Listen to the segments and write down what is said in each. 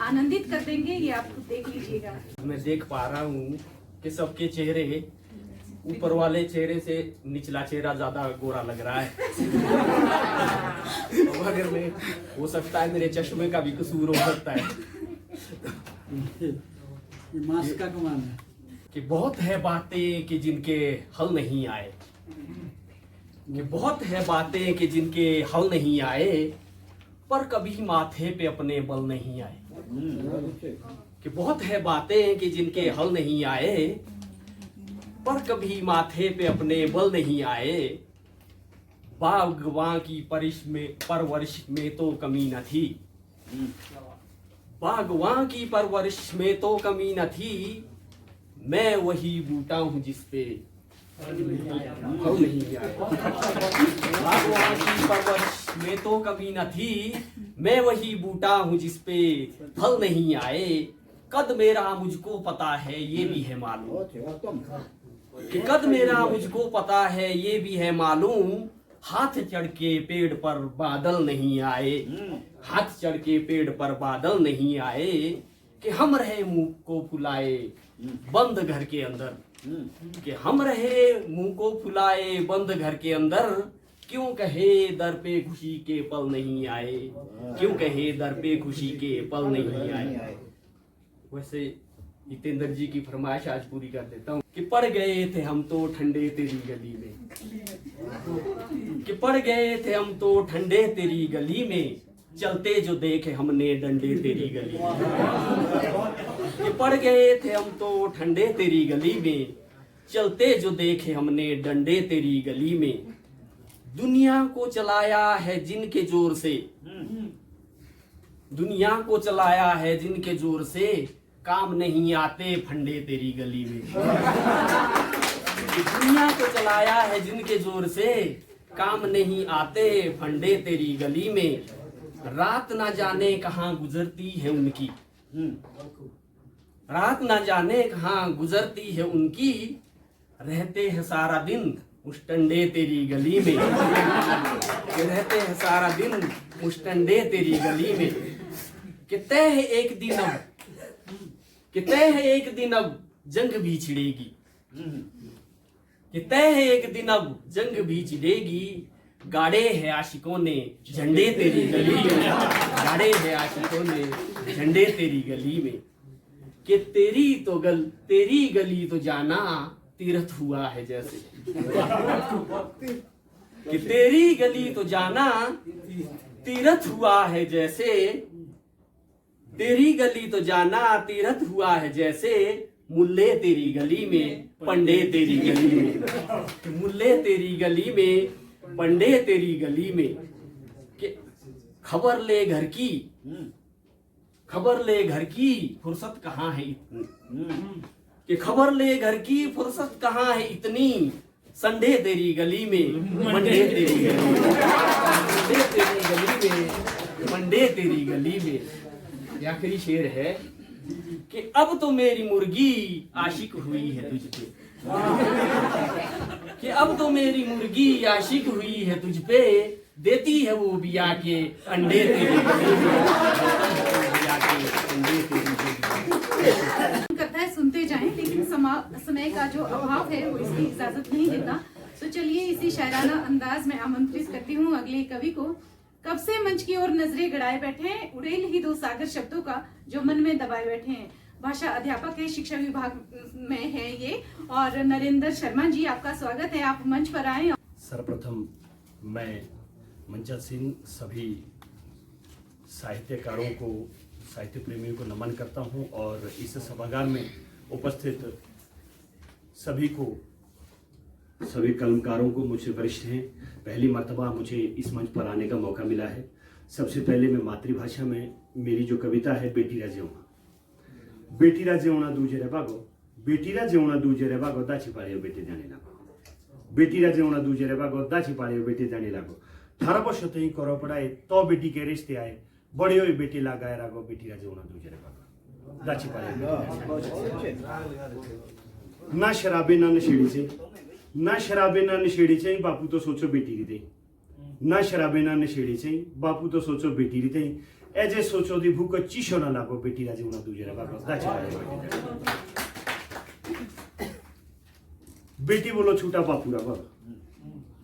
आनंदित कर देंगे, ये आप खुद देख लीजिएगा। मैं देख पा रहा हूँ कि सबके चेहरे, ऊपर वाले चेहरे से निचला चेहरा ज्यादा गोरा लग रहा है। मगर मैं, हो सकता है मेरे चश्मे का भी कसूर हो सकता है। मास्क का कमाल है कि बहुत है बातें कि जिनके हल नहीं आए, कि बहुत है बातें कि जिनके हल नहीं आए, पर कभी माथे पे अपने बल नहीं आए। कि बहुत है बातें कि जिनके हल नहीं आए, पर कभी माथे पे अपने बल नहीं आए। बागवां की परवरिश में तो कमी न थी, बागवां की परवरिश में तो कमी न थी। मैं वही बूटा हूँ जिसपे फल नहीं आए। बागवां की परवरिश में तो कमी न थी, मैं वही बूटा हूँ जिसपे फल नहीं आए। कद मेरा मुझको पता है ये भी है मालूम, कि कद मेरा मुझको पता है ये भी है मालूम। हाथ चढ़ के पेड़ पर बादल नहीं आए, हाथ चढ़ के पेड़ पर बादल नहीं आए। कि हम रहे मुंह को फुलाए बंद घर के अंदर, कि हम रहे मुंह को फुलाए बंद घर के अंदर। क्यों कहे दर पे खुशी के पल नहीं आए, क्यों कहे दर पे खुशी के पल नहीं आए। वैसे जितेंद्र जी की फरमाइश आज पूरी कर देता हूँ। कि पड़ गए थे हम तो ठंडे तेरी गली में, कि पड़ गए थे हम तो ठंडे तेरी गली में। चलते जो देखे हमने डंडे तेरी गली में। कि पड़ गए थे हम तो ठंडे तेरी गली में, चलते जो देखे हमने डंडे तेरी गली में। दुनिया को चलाया है जिनके जोर से, दुनिया को चलाया है जिनके जोर से। काम नहीं आते फंडे तेरी गली में। दुनिया को चलाया है जिनके जोर से, काम नहीं आते फंडे तेरी गली में। रात ना जाने कहाँ गुजरती है उनकी, रात ना जाने कहाँ गुजरती है उनकी। रहते हैं सारा दिन मुस्टंडे तेरी गली में, रहते हैं सारा दिन मुस्टंडे तेरी गली में। कि तय है एक दिन अब, कि तय है एक दिन अब जंग भी छिड़ेगी, कि तय है एक दिन अब जंग भी छिड़ेगी। गाड़े है आशिकों ने झंडे तेरी गली में, गाड़े है आशिकों ने झंडे तेरी गली में। कि तेरी गली तो जाना तीर्थ हुआ है जैसे, कि तेरी गली तो जाना तीर्थ हुआ है जैसे। तेरी गली तो जाना तीर्थ हुआ है जैसे। मुल्ले तेरी गली में पंडे तेरी गली में, मुल्ले तेरी गली में पंडे तेरी गली में। कि खबर ले घर की, खबर ले घर की फुर्सत कहाँ है इतनी, कि खबर ले घर की फुर्सत कहाँ है इतनी। संडे तेरी गली में मंडे तेरी गली में, संडे तेरी गली में मंडे तेरी गली में। आखिरी शेर है कि अब तो मेरी मुर्गी आशिक हुई है तुझ पे, कि अब तो मेरी मुर्गी आशिक हुई है तुझ पे। देती है वो बिया के अंडे तेरी गली में, बिया के अंडे तेरी गली में। करता है सुनते जाएं, लेकिन समय का जो अभाव है वो इसकी इजाजत नहीं देता। तो चलिए इसी शायराना अंदाज में आमंत्रित करती हूँ अगले कवि को। कब से मंच की ओर नजरें गड़ाए बैठे हैं, उड़ेल ही दो सागर शब्दों का जो मन में दबाए बैठे हैं। भाषा अध्यापक है, शिक्षा विभाग में है ये, और नरेंद्र शर्मा जी आपका स्वागत है, आप मंच पर आए। सर्वप्रथम मैं मंचासीन सभी साहित्यकारों को, साहित्य प्रेमियों को नमन करता हूं, और इस सभागार में उपस्थित सभी को, सभी कलमकारों को, मुझसे वरिष्ठ हैं, पहली मर्तबा मुझे इस मंच पर आने का मौका मिला है। सबसे पहले मैं मातृभाषा में मेरी जो कविता है बेटी रा जेवणा, बेटी रा जेवणा दूजे रे बागो, बेटी रा जेवणा दूजे रे बागो दाची पाळियो बेटी जाणे लागो, बेटी रा जेवणा दूजे रे बागो दाची पाळियो बेटी जाणे लागो। 18 वर्ष तई करो पढ़ाए तो बेटी के रिश्ते आए, बड़े हुई बेटी लगाए रागो, बेटी रा जेवणा दूजे रे बागो दाची पाळियो। ना शराबे ना नशेड़ी से, ना शराबे ना नशेड़ी से बापू तो सोचो बेटी री दे, ना शराबे ना नशेड़ी से बापू तो सोचो बेटी री दे। एजे सोचो दी भूक चीशो ना लागो बेटी राजे उना दूजे रे बागो दाचे बेटी बोलो छूटा बापूरा करो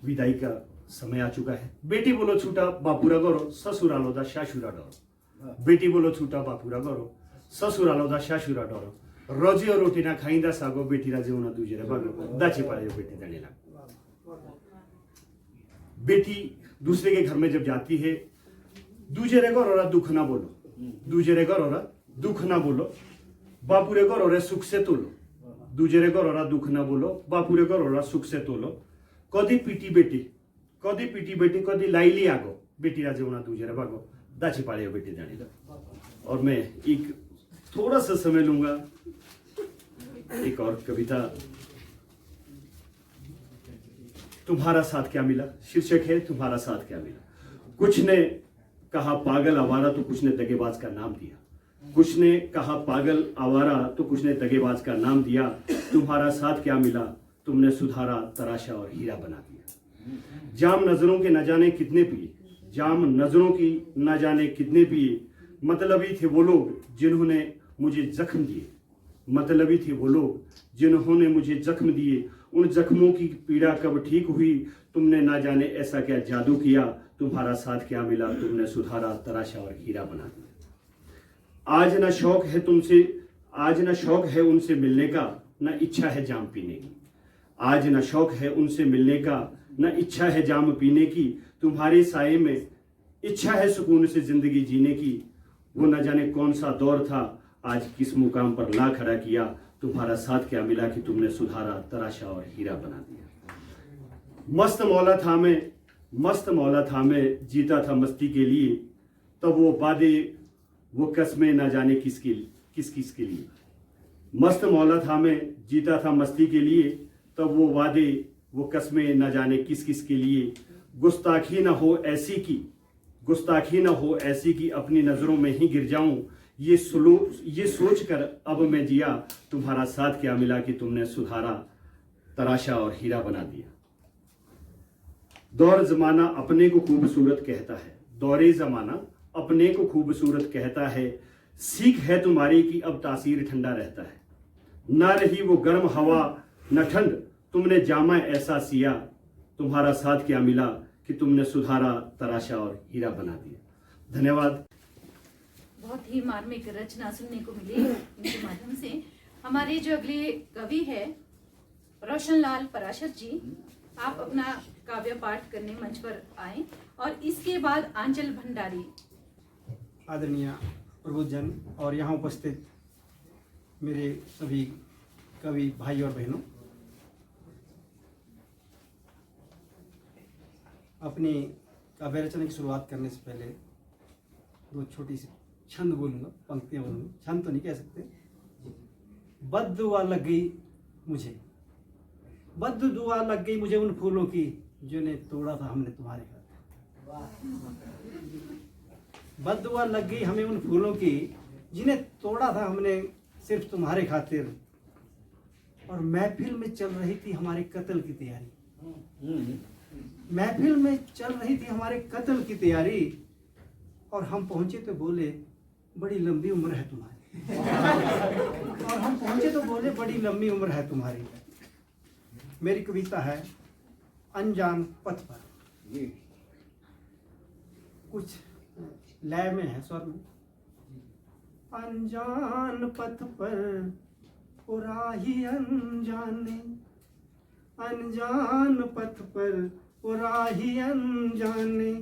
विदाई का समय आ चुका है। बेटी बोलो छूटा बापूरा करो ससुरालो दा शाशुरा डरो। बेटी बोलो छूटा बापूरा करो ससुरालो दा शाशुरा डरो। रोजी और रोटी ना खाइंदा सागो बेटी राजे उना दूजे रे बागो दाचे पाए बेटी दने ला। बेटी दूसरे के घर में जब जाती है दूजे रे घरोरा दुख ना बोलो, दूजे रे घरोरा दुख ना बोलो, बापू रे घरोरे सुख से तोलो। दूजे रे घरोरा दुख ना बोलो, बापू रे घरोरा सुख से तोलो। कदी पीटी बेटी कदी लाइली आगो बेटी राजे उना दूजे रे बागो दाची पाड़े बेटी जाने ला। और मैं एक थोड़ा सा समय लूंगा एक और कविता। तुम्हारा साथ क्या मिला शीर्षक है तुम्हारा साथ क्या मिला। कुछ ने कहा पागल आवारा तो कुछ ने दगेबाज का नाम दिया। कुछ ने कहा पागल आवारा तो कुछ ने दगेबाज का नाम दिया। तुम्हारा साथ क्या मिला तुमने सुधारा तराशा और हीरा बना दिया। जाम नजरों के न जाने कितने पिए, जाम नजरों की न जाने कितने पिए। मतलबी थे वो लोग जिन्होंने मुझे जख्म दिए, मतलबी थे वो लोग जिन्होंने मुझे जख्म दिए। उन जख्मों की पीड़ा कब ठीक हुई तुमने ना जाने ऐसा क्या जादू किया। तुम्हारा साथ क्या मिला तुमने सुधारा तराशा और हीरा बना दिया। आज ना शौक है तुमसे, आज ना शौक है उनसे मिलने का, ना इच्छा है जाम पीने की। आज ना शौक है उनसे मिलने का, ना इच्छा है जाम पीने की। तुम्हारे साये में इच्छा है सुकून से जिंदगी जीने की। वो न जाने कौन सा दौर था आज किस मुकाम पर ला खड़ा किया। तुम्हारा साथ क्या मिला कि तुमने सुधारा तराशा और हीरा बना दिया। मस्त मौला था मैं जीता था मस्ती के लिए। तब वो वादे वो कस्में ना जाने किस किस के लिए। मस्त मौला था मैं जीता था मस्ती के लिए। तब वो वादे वो कस्में ना जाने किस के लिए। गुस्ताखी ना हो ऐसी की अपनी नजरों में ही गिर जाऊं। ये सोच कर अब मैं जिया। तुम्हारा साथ क्या मिला कि तुमने सुधारा तराशा और हीरा बना दिया। दौर जमाना अपने को खूबसूरत कहता है, दौरे जमाना अपने को खूबसूरत कहता है। सीख है तुम्हारी कि अब तासीर ठंडा रहता है। ना रही वो गर्म हवा न ठंड तुमने जामा ऐसा सिया। तुम्हारा साथ क्या मिला कि तुमने सुधारा तराशा और हीरा बना दिया। धन्यवाद। बहुत ही मार्मिक रचना सुनने को मिली इनके माध्यम से। हमारे जो अगले कवि है रोशनलाल पराशर जी, आप अपना काव्य पाठ करने मंच पर आए और इसके बाद आंचल भंडारी। आदरणीय प्रबुद्धजन और यहाँ उपस्थित मेरे सभी कवि भाई और बहनों, अपनी काव्य रचना की शुरुआत करने से पहले दो छोटी सी छंद बोलूँगा, पंक्तियाँ बोलूँगा। छंद तो नहीं कह सकते। बद्दुआ लग गई मुझे, बद्दुआ लग गई मुझे उन फूलों की जिन्हें तोड़ा था हमने तुम्हारे खातिर। बद्दुआ लग गई हमें उन फूलों की जिन्हें तोड़ा था हमने सिर्फ तुम्हारे खातिर। और महफिल में चल रही थी हमारे कत्ल की तैयारी, महफिल में चल रही थी हमारे कत्ल की तैयारी। और हम पहुंचे तो बोले बड़ी लंबी उम्र है तुम्हारी। और हम पहुंचे तो बोले बड़ी लंबी उम्र है तुम्हारी। मेरी कविता है अनजान पथ पर। कुछ लय में है, स्वर में। अनजान पथ पर उराही अनजाने, अनजान पथ पर उराही अनजाने।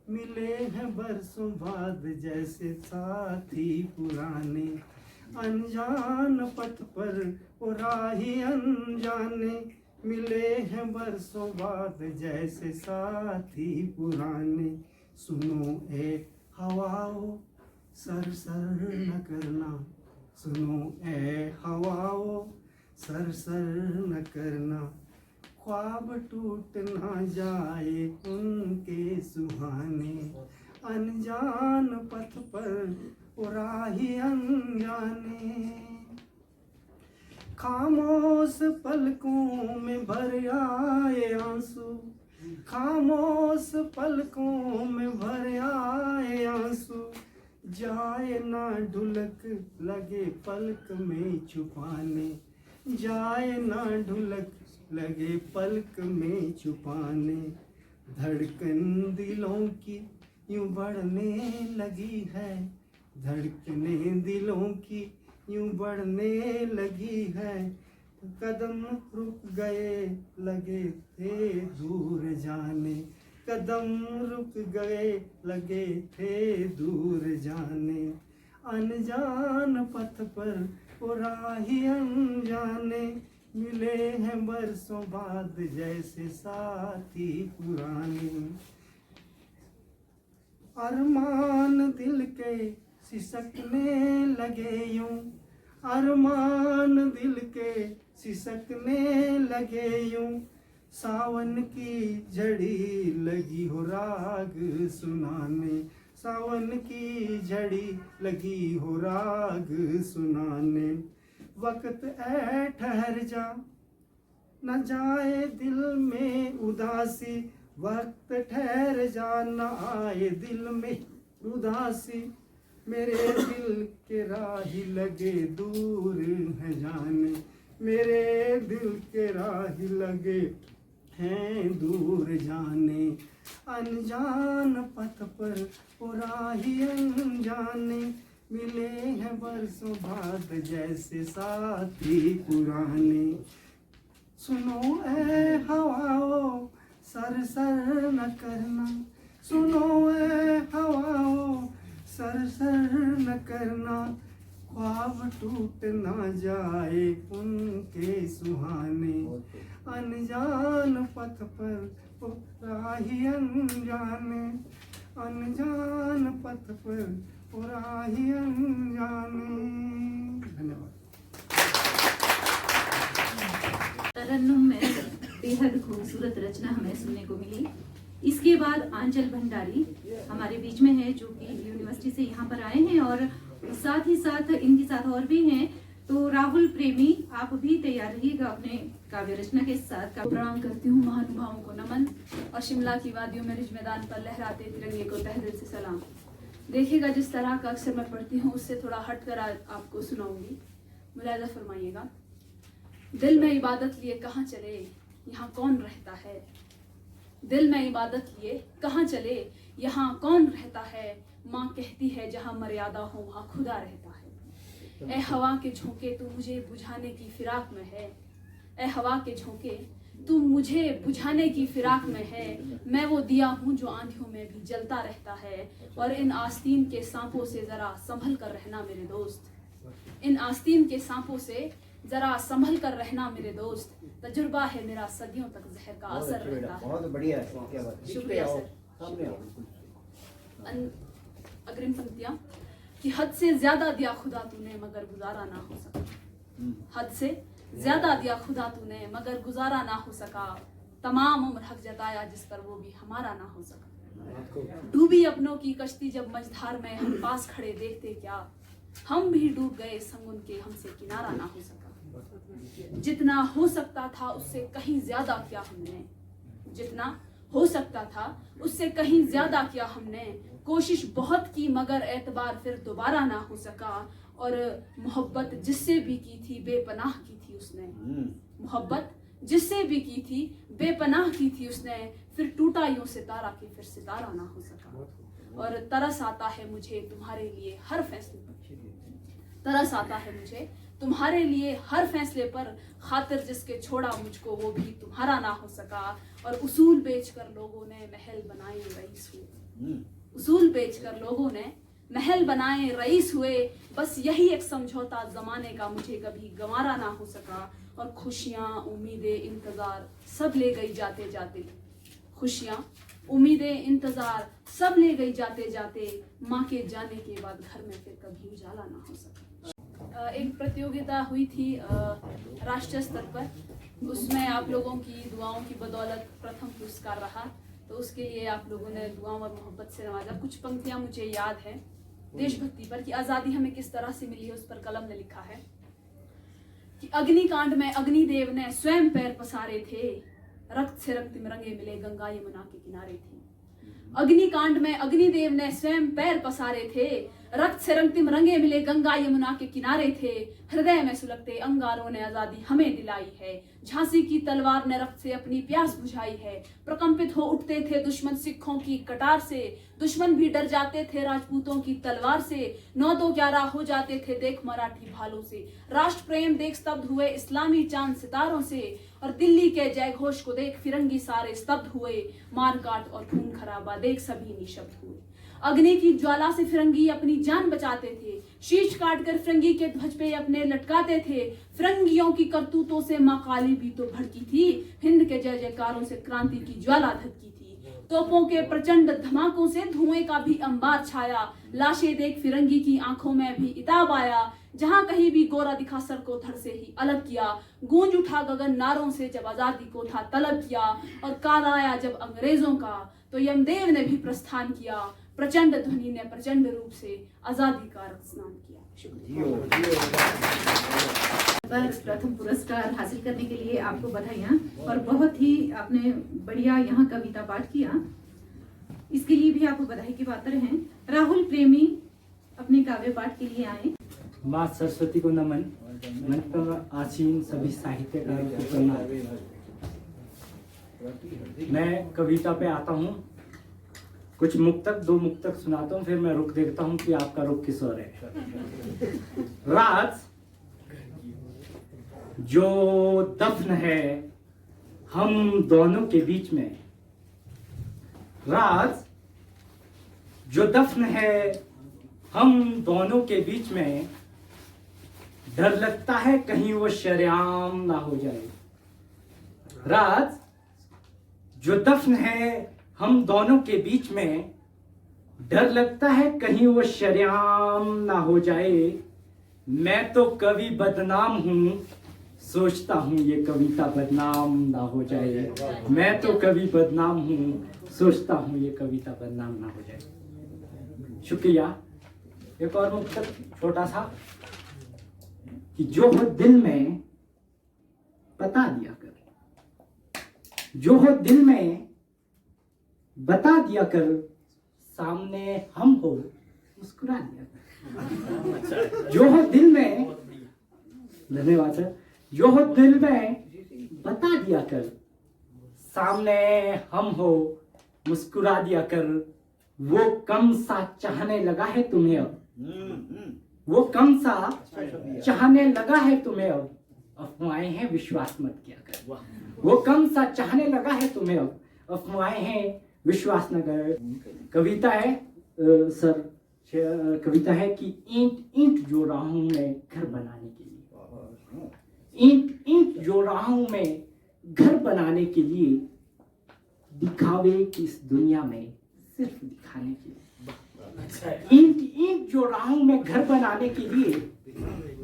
मिले हैं बरसों बाद जैसे साथी पुराने। अनजान पथ पर उराही अनजाने। मिले हैं बरसों बाद जैसे साथी पुराने। सुनो ए हवाओ सर सर न करना, सुनो ए हवाओ सर सर न करना। ख्वाब टूट ना जाए उनके सुहाने। अनजान पथ पर उराही अनजाने। खामोश पलकों में भर आए आंसू, खामोश पलकों में भर आए आंसू। जाए ना ढुलक लगे पलक में छुपाने, जाए ना ढुलक लगे पलक में छुपाने। धड़कन दिलों की यूं बढ़ने लगी है, धड़कने दिलों की यूं बढ़ने लगी है। कदम रुक गए लगे थे दूर जाने, कदम रुक गए लगे थे दूर जाने। अनजान पथ पर वो राही अनजाने, मिले हैं बरसों बाद जैसे साथी पुराने। अरमान दिल के सिसकने लगे यूं, अरमान दिल के सिसकने लगे यूं। सावन की झड़ी लगी हो राग सुनाने, सावन की झड़ी लगी हो राग सुनाने। वक्त ऐ ठहर जा न जाए दिल में उदासी, वक्त ठहर जा न आए दिल में उदासी। मेरे दिल के राही लगे दूर है जाने, मेरे दिल के राही लगे हैं दूर जाने। अनजान पथ पर वो राही अनजाने, मिले हैं बरसों बाद जैसे साथी पुराने। सुनो ए हवाओ सर सर न करना, सुनो ए हवाओ सर सर न करना। ख्वाब टूट ना जाए उनके सुहाने, अनजान पथ पर राही अनजाने, अनजान पथ पर राही अनजाने। धन्यवाद। तरन्नुम में बेहद खूबसूरत रचना हमें सुनने को मिली। इसके बाद आंचल भंडारी हमारे बीच में है, जो कि यूनिवर्सिटी से यहाँ पर आए हैं, और साथ ही साथ इनके साथ और भी हैं। तो राहुल प्रेमी, आप भी तैयार रहिएगा अपने काव्य रचना के साथ। प्रणाम करती हूँ महानुभावों को नमन, और शिमला की वादियों में रिज मैदान पर लहराते तिरंगे को तहे दिल से सलाम। देखिएगा, जिस तरह का अक्सर मैं पढ़ती हूँ उससे थोड़ा हटकर आज आपको सुनाऊंगी, मुलायजा फरमाइएगा। दिल में इबादत लिए कहाँ चले, यहाँ कौन रहता है। दिल में इबादत लिए कहाँ चले, यहाँ कौन रहता है। माँ कहती है जहाँ मर्यादा हो वहाँ खुदा रहता है। ए हवा के झोंके तू मुझे बुझाने की फिराक में है, ए हवा के झोंके तू मुझे बुझाने की फिराक में है। मैं वो दिया हूँ जो आंधियों में भी जलता रहता है। और इन आस्तीन के सांपों से जरा संभल कर रहना मेरे दोस्त, इन आस्तीन के सांपों से जरा संभल कर रहना मेरे दोस्त। तजुर्बा है मेरा सदियों तक जहर का असर रहता है। बहुत बढ़िया है, क्या बात है। शुक्रिया सर। सामने आओ। अग्रिम पंक्तियां कि हद से ज्यादा दिया खुदा तूने मगर गुजारा ना हो सका, हद से ज्यादा दिया खुदा तूने मगर गुजारा ना हो सका। तमाम उम्र हक जताया जिस पर वो भी हमारा ना हो सका। डूबी अपनों की कश्ती जब मझधार में हम पास खड़े देखते क्या, हम भी डूब गए संग उनके हमसे किनारा ना हो सका। जितना हो सकता था उससे कहीं ज्यादा किया हमने, जितना हो सकता था उससे कहीं ज्यादा किया हमने। कोशिश बहुत की मगर एतबार फिर दोबारा ना हो सका। और मोहब्बत जिससे भी की थी बेपनाह की थी उसने, मोहब्बत जिससे भी की थी बेपनाह की थी उसने। फिर टूटा यूं सितारा कि फिर सितारा ना हो सका। और तरस आता है मुझे तुम्हारे लिए हर फैसले पर, तरस आता है मुझे तुम्हारे लिए हर फैसले पर। खातिर जिसके छोड़ा मुझको वो भी तुम्हारा ना हो सका। और उसूल बेचकर लोगों ने महल बनाए रईस हुए, उसूल बेचकर लोगों ने महल बनाए रईस हुए। बस यही एक समझौता जमाने का मुझे कभी गंवारा ना हो सका। और खुशियां उम्मीदें इंतजार सब ले गई जाते जाते, खुशियां उम्मीदें इंतजार सब ले गई जाते जाते। माँ के जाने के बाद घर में फिर कभी उजाला ना हो सका। एक प्रतियोगिता हुई थी राष्ट्रीय स्तर पर, उसमें आप लोगों की दुआओं की बदौलत प्रथम पुरस्कार रहा। तो उसके लिए आप लोगों ने दुआओं और मोहब्बत से नवाजा। कुछ पंक्तियां मुझे याद है देशभक्ति पर, कि आज़ादी हमें किस तरह से मिली है। उस पर कलम ने लिखा है कि अग्निकांड में अग्निदेव ने स्वयं पैर पसारे थे, रक्त से रक्त रंगे मिले गंगा यमुना के किनारे थी। अग्निकांड में अग्निदेव ने स्वयं पैर पसारे थे, रक्त से रंगतिम रंगे मिले गंगा यमुना के किनारे थे, हृदय में सुलगते अंगारों ने आजादी हमें दिलाई है। झांसी की तलवार ने रक्त से अपनी प्यास बुझाई है। प्रकंपित हो उठते थे दुश्मन सिखों की कटार से, दुश्मन भी डर जाते थे राजपूतों की तलवार से। 9-2-11 हो जाते थे देख मराठी भालों से, राष्ट्र प्रेम देख स्तब्ध हुए इस्लामी चांद सितारों से। और दिल्ली के जय घोष को देख फिरंगी सारे स्तब्ध हुए, मार काट और खून खराबा देख सभी निशब्द हुए। अग्नि की ज्वाला से फिरंगी अपनी जान बचाते थे, शीश काटकर फिरंगी के ध्वज पे अपने लटकाते थे। फिरंगियों की करतूतों से माँ काली भी तो भड़की थी, हिंद के जय जयकारों से क्रांति की ज्वाला धधकी थी। तोपों के प्रचंड धमाकों से धुएं का भी अंबार छाया, लाशें देख फिरंगी की आंखों में भी इताब आया। जहां कहीं भी गोरा दिखा सर को धड़ से ही अलग किया, गूंज उठा गगन नारों से जब आजादी को था तलब किया। और काल आया जब अंग्रेजों का तो यमदेव ने भी प्रस्थान किया, प्रचंड ध्वनि ने प्रचंड रूप से आजादी का रक्त स्नान किया। प्रथम पुरस्कार हासिल करने के लिए आपको बधाइयाँ, और बहुत ही आपने बढ़िया यहाँ कविता पाठ किया, इसके लिए भी आपको बधाई के पात्र हैं। राहुल प्रेमी अपने काव्य पाठ के लिए आए। माँ सरस्वती को नमन। मंच पर आसीन सभी साहित्यकारों को प्रणाम। मैं कविता पे आता हूँ, कुछ मुक्तक 2 मुक्तक सुनाता हूँ, फिर मैं रुक देखता हूँ कि आपका रुख किस ओर है। राज जो दफन है हम दोनों के बीच में, राज जो दफन है हम दोनों के बीच में, डर लगता है कहीं वो शरेआम ना हो जाए। राज जो दफन है हम दोनों के बीच में, डर लगता है कहीं वो शरेआम ना हो जाए। मैं तो कवि बदनाम हूं, सोचता हूं ये कविता बदनाम ना हो जाए। मैं तो कवि बदनाम हूं, सोचता हूं ये कविता बदनाम ना हो जाए। शुक्रिया। एक और मुक्तक छोटा सा, कि जो हो दिल में बता दिया कर, जो हो दिल में बता दिया कर, सामने हम हो मुस्कुरा दिया कर। जो हो दिल में, धन्यवाद सर, जो हो दिल में बता दिया कर, सामने हम हो मुस्कुरा दिया कर। वो कम सा चाहने लगा है तुम्हें अब, वो कम सा चाहने लगा है तुम्हें अब, अफवाहें हैं विश्वास मत किया कर। वो कम सा चाहने लगा है तुम्हें अब, अफवाहें हैं विश्वास न कर। कविता है सर, कविता है कि ईंट ईंट जो रहा हूं मैं घर बनाने के लिए, ईंट ईंट जो रहा हूं मैं घर बनाने के लिए, दिखावे की इस दुनिया में सिर्फ दिखाने के लिए। ईंट ईंट जो रहा हूं मैं घर बनाने के लिए,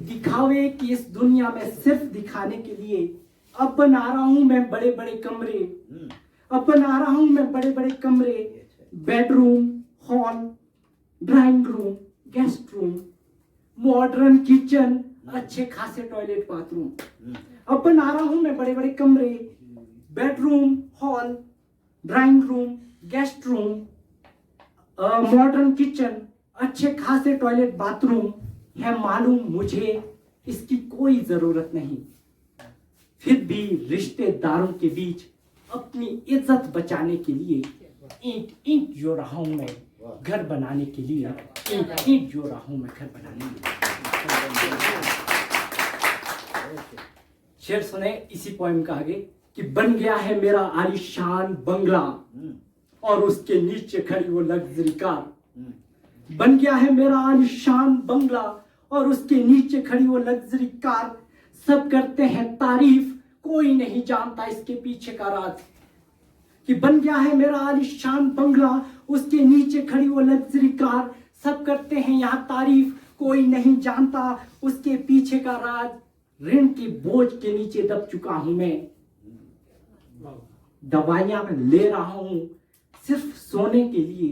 दिखावे की इस दुनिया में सिर्फ दिखाने के लिए। अब बना रहा हूं मैं बड़े बड़े कमरे, अब बना रहा हूं मैं बड़े बड़े कमरे, bedroom, hall, drawing room, guest room, modern kitchen, अच्छे खासे टॉयलेट बाथरूम। अब बना रहा हूं मैं बड़े बड़े कमरे, bedroom, hall, drawing room, guest room, modern kitchen, अच्छे खासे टॉयलेट बाथरूम है। मालूम मुझे इसकी कोई जरूरत नहीं, फिर भी रिश्तेदारों के बीच अपनी इज्जत बचाने के लिए ईंट ईंट जो रहा हूं मैं घर बनाने के लिए, ईंट ईंट जो रहा हूं मैं घर बनाने के लिए। शेर सुने इसी पोएम का आगे, कि बन गया है मेरा आलीशान बंगला और उसके नीचे खड़ी वो लग्जरी कार। बन गया है मेरा आलीशान बंगला और उसके नीचे खड़ी वो लग्जरी कार। सब करते हैं तारीफ, कोई नहीं जानता इसके पीछे का राज। कि बन गया है मेरा आलीशान बंगला, उसके नीचे खड़ी वो लग्जरी कार। सब करते हैं यहाँ तारीफ, कोई नहीं जानता उसके पीछे का राज। ऋण के बोझ के नीचे दब चुका हूं मैं, दवाइयां ले रहा हूं सिर्फ सोने के लिए।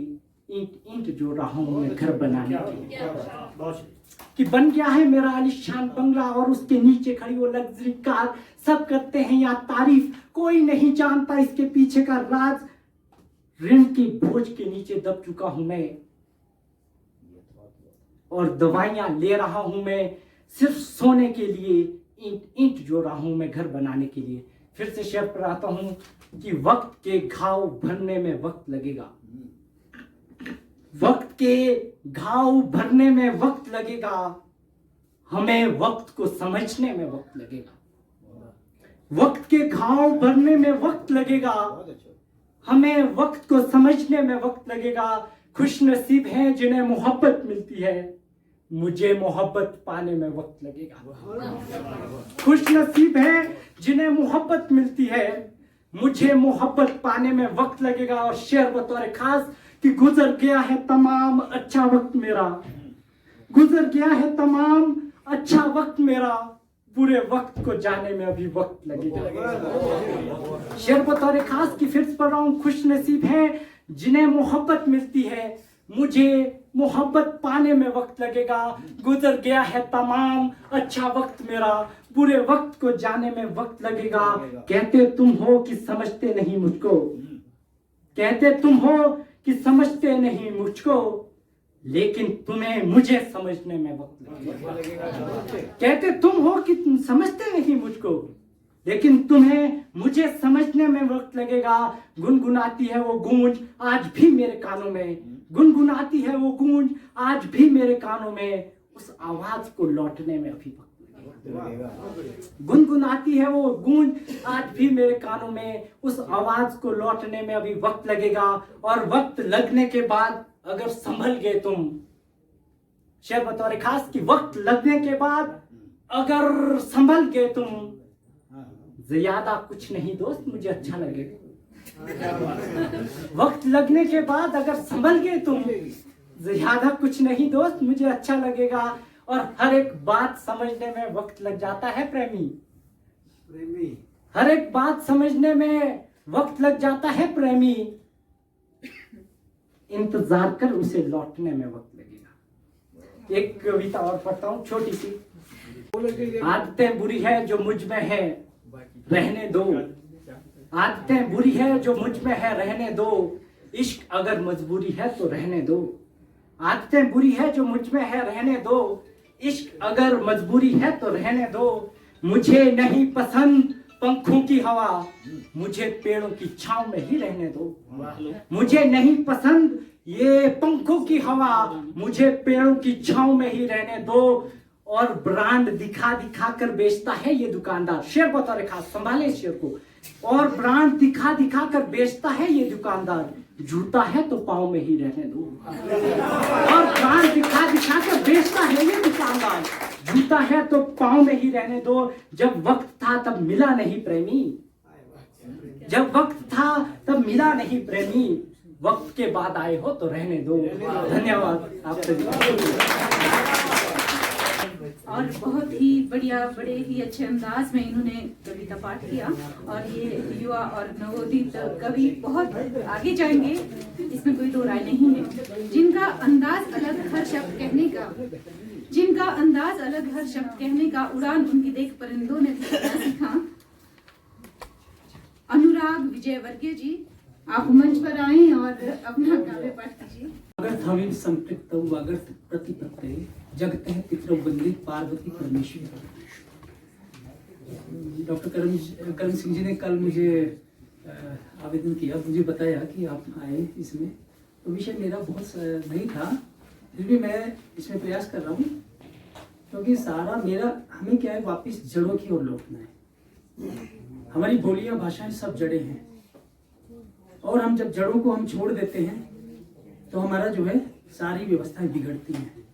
ईंट ईंट जो रहा हूं मैं घर बनाने के लिए। कि बन गया है मेरा आलीशान बंगला और उसके नीचे खड़ी वो लग्जरी कार। सब करते हैं यहाँ तारीफ, कोई नहीं जानता इसके पीछे का राज। ऋण के बोझ के नीचे दब चुका हूं मैं, और दवाइयां ले रहा हूं मैं सिर्फ सोने के लिए, ईंट जोड़ रहा हूं मैं घर बनाने के लिए। फिर से शेर पर आता हूं कि वक्त के घाव भरने में वक्त लगेगा, वक्त के घाव भरने में वक्त लगेगा, हमें वक्त को समझने में वक्त लगेगा। वक्त के घाव भरने में वक्त लगेगा, हमें वक्त को समझने में वक्त लगेगा। खुश नसीब हैं जिन्हें मोहब्बत मिलती है, मुझे मोहब्बत पाने में वक्त लगेगा। खुश नसीब हैं जिन्हें मोहब्बत मिलती है, मुझे मोहब्बत पाने में वक्त लगेगा। और शेर बतौर खास कि गुजर गया है तमाम अच्छा वक्त मेरा, गुजर गया है तमाम अच्छा वक्त मेरा, पूरे वक्त को जाने में अभी वक्त लगेगा। शेर बतौर खास की फिर पढ़ रहा हूं, खुश नसीब हैं जिन्हें मोहब्बत मिलती है, मुझे मोहब्बत पाने में वक्त लगेगा। गुजर गया है तमाम अच्छा वक्त मेरा, पूरे वक्त को जाने में वक्त लगेगा। कहते तुम हो कि समझते नहीं मुझको, कहते तुम हो कि समझते नहीं मुझको, लेकिन तुम्हें मुझे समझने में वक्त लगेगा। कहते तुम हो कि तुम समझते नहीं मुझको, लेकिन तुम्हें मुझे समझने में वक्त लगेगा। गुनगुनाती है वो गूंज आज भी मेरे कानों में, गुनगुनाती है वो गूंज आज भी मेरे कानों में, उस आवाज को लौटने में अभी वक्त लगेगा। गुनगुनाती है वो गूंज आज भी मेरे कानों में, उस आवाज को लौटने में अभी वक्त लगेगा। और वक्त लगने के बाद अगर संभल गए तुम, शेर बतौर खास कि वक्त लगने के बाद अगर संभल गए तुम, ज्यादा कुछ नहीं दोस्त मुझे अच्छा लगेगा। वक्त लगने के बाद अगर संभल गए तुम, ज्यादा कुछ नहीं दोस्त मुझे अच्छा लगेगा। और हर एक बात समझने में वक्त लग जाता है प्रेमी, हर एक बात समझने में वक्त लग जाता है प्रेमी, इंतजार कर उसे लौटने में वक्त लगेगा। एक कविता और पढ़ता हूं छोटी सी। आदतें बुरी है जो मुझ में है रहने दो, आदतें बुरी है जो मुझ में है रहने दो, इश्क अगर मजबूरी है तो रहने दो। आदतें बुरी है जो मुझ में है रहने दो, इश्क अगर मजबूरी है तो रहने दो। मुझे नहीं पसंद पंखों की हवा, मुझे पेड़ों की छांव में ही रहने दो। मुझे नहीं पसंद ये पंखों की हवा, मुझे पेड़ों की छांव में ही रहने दो। और ब्रांड दिखा दिखा कर बेचता है ये दुकानदार, शेर बतौर खास संभाले इस शेर को। और ब्रांड दिखा दिखा कर बेचता है ये दुकानदार, जूता है तो पाँव में ही रहने दो। और ब्रांड दिखा दिखा कर बेचता है ये दुकानदार, जूता है तो पाँव में ही रहने दो। जब वक्त था तब मिला नहीं प्रेमी, जब वक्त था तब मिला नहीं प्रेमी, वक्त के बाद आए हो तो रहने दो। धन्यवाद आपसे। और बहुत ही बढ़िया, बड़े ही अच्छे अंदाज में इन्होंने कविता पाठ किया। और ये युवा और नवोदित कवि बहुत आगे जाएंगे, इसमें कोई दो राय नहीं है। जिनका अंदाज अलग हर शब्द कहने का, जिनका अंदाज अलग हर शब्द कहने का, उड़ान उनकी देख परिंदों ने सीखा। अनुराग विजयवर्गीय जी, आप मंच पर आए और अपना काव्य पाठ कीजिए। अगर संपृक्तौ अगर प्रतिपत्ते जगते हैं पितरौ वंदे पार्वती परमेश्वरी। डॉक्टर करम सिंह जी ने कल मुझे आवेदन किया, मुझे बताया कि आप आए इसमें, तो विषय मेरा बहुत नहीं था, फिर भी मैं इसमें प्रयास कर रहा हूँ, क्योंकि सारा मेरा हमें क्या है, वापस जड़ों की ओर लौटना है। हमारी बोलियां भाषाएं सब जड़ें हैं, और हम जब जड़ों को हम छोड़ देते हैं तो हमारा जो है सारी व्यवस्थाएं बिगड़ती हैं।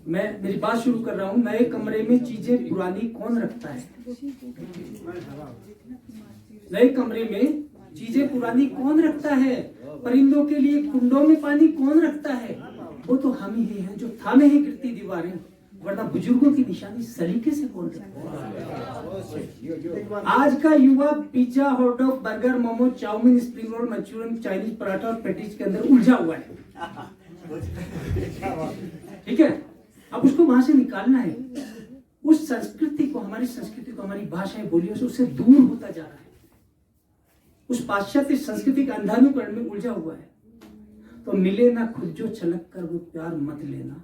मैं मेरी बात शुरू कर रहा हूँ। नए कमरे में चीजें पुरानी कौन रखता है? नए कमरे में चीजें पुरानी कौन रखता है? परिंदों के लिए कुंडों में पानी कौन रखता है? वो तो हम ही हैं जो थामे ही गिरती दीवारें, वरना बुजुर्गों की निशानी सलीके से कौन रखता है? आज का युवा pizza, hot dog, burger, momo, chow mein, spring roll, Manchurian, Chinese, paratha और पेटीज के अंदर उलझा हुआ है। ठीक है, अब उसको वहां से निकालना है। उस संस्कृति को, हमारी संस्कृति को, हमारी भाषाएं, बोलियों से उससे दूर होता जा रहा है। उस पाश्चात्य संस्कृति का अंधानुकरण में उलझा हुआ है। तो मिले ना खुद जो छलक कर वो प्यार मत लेना।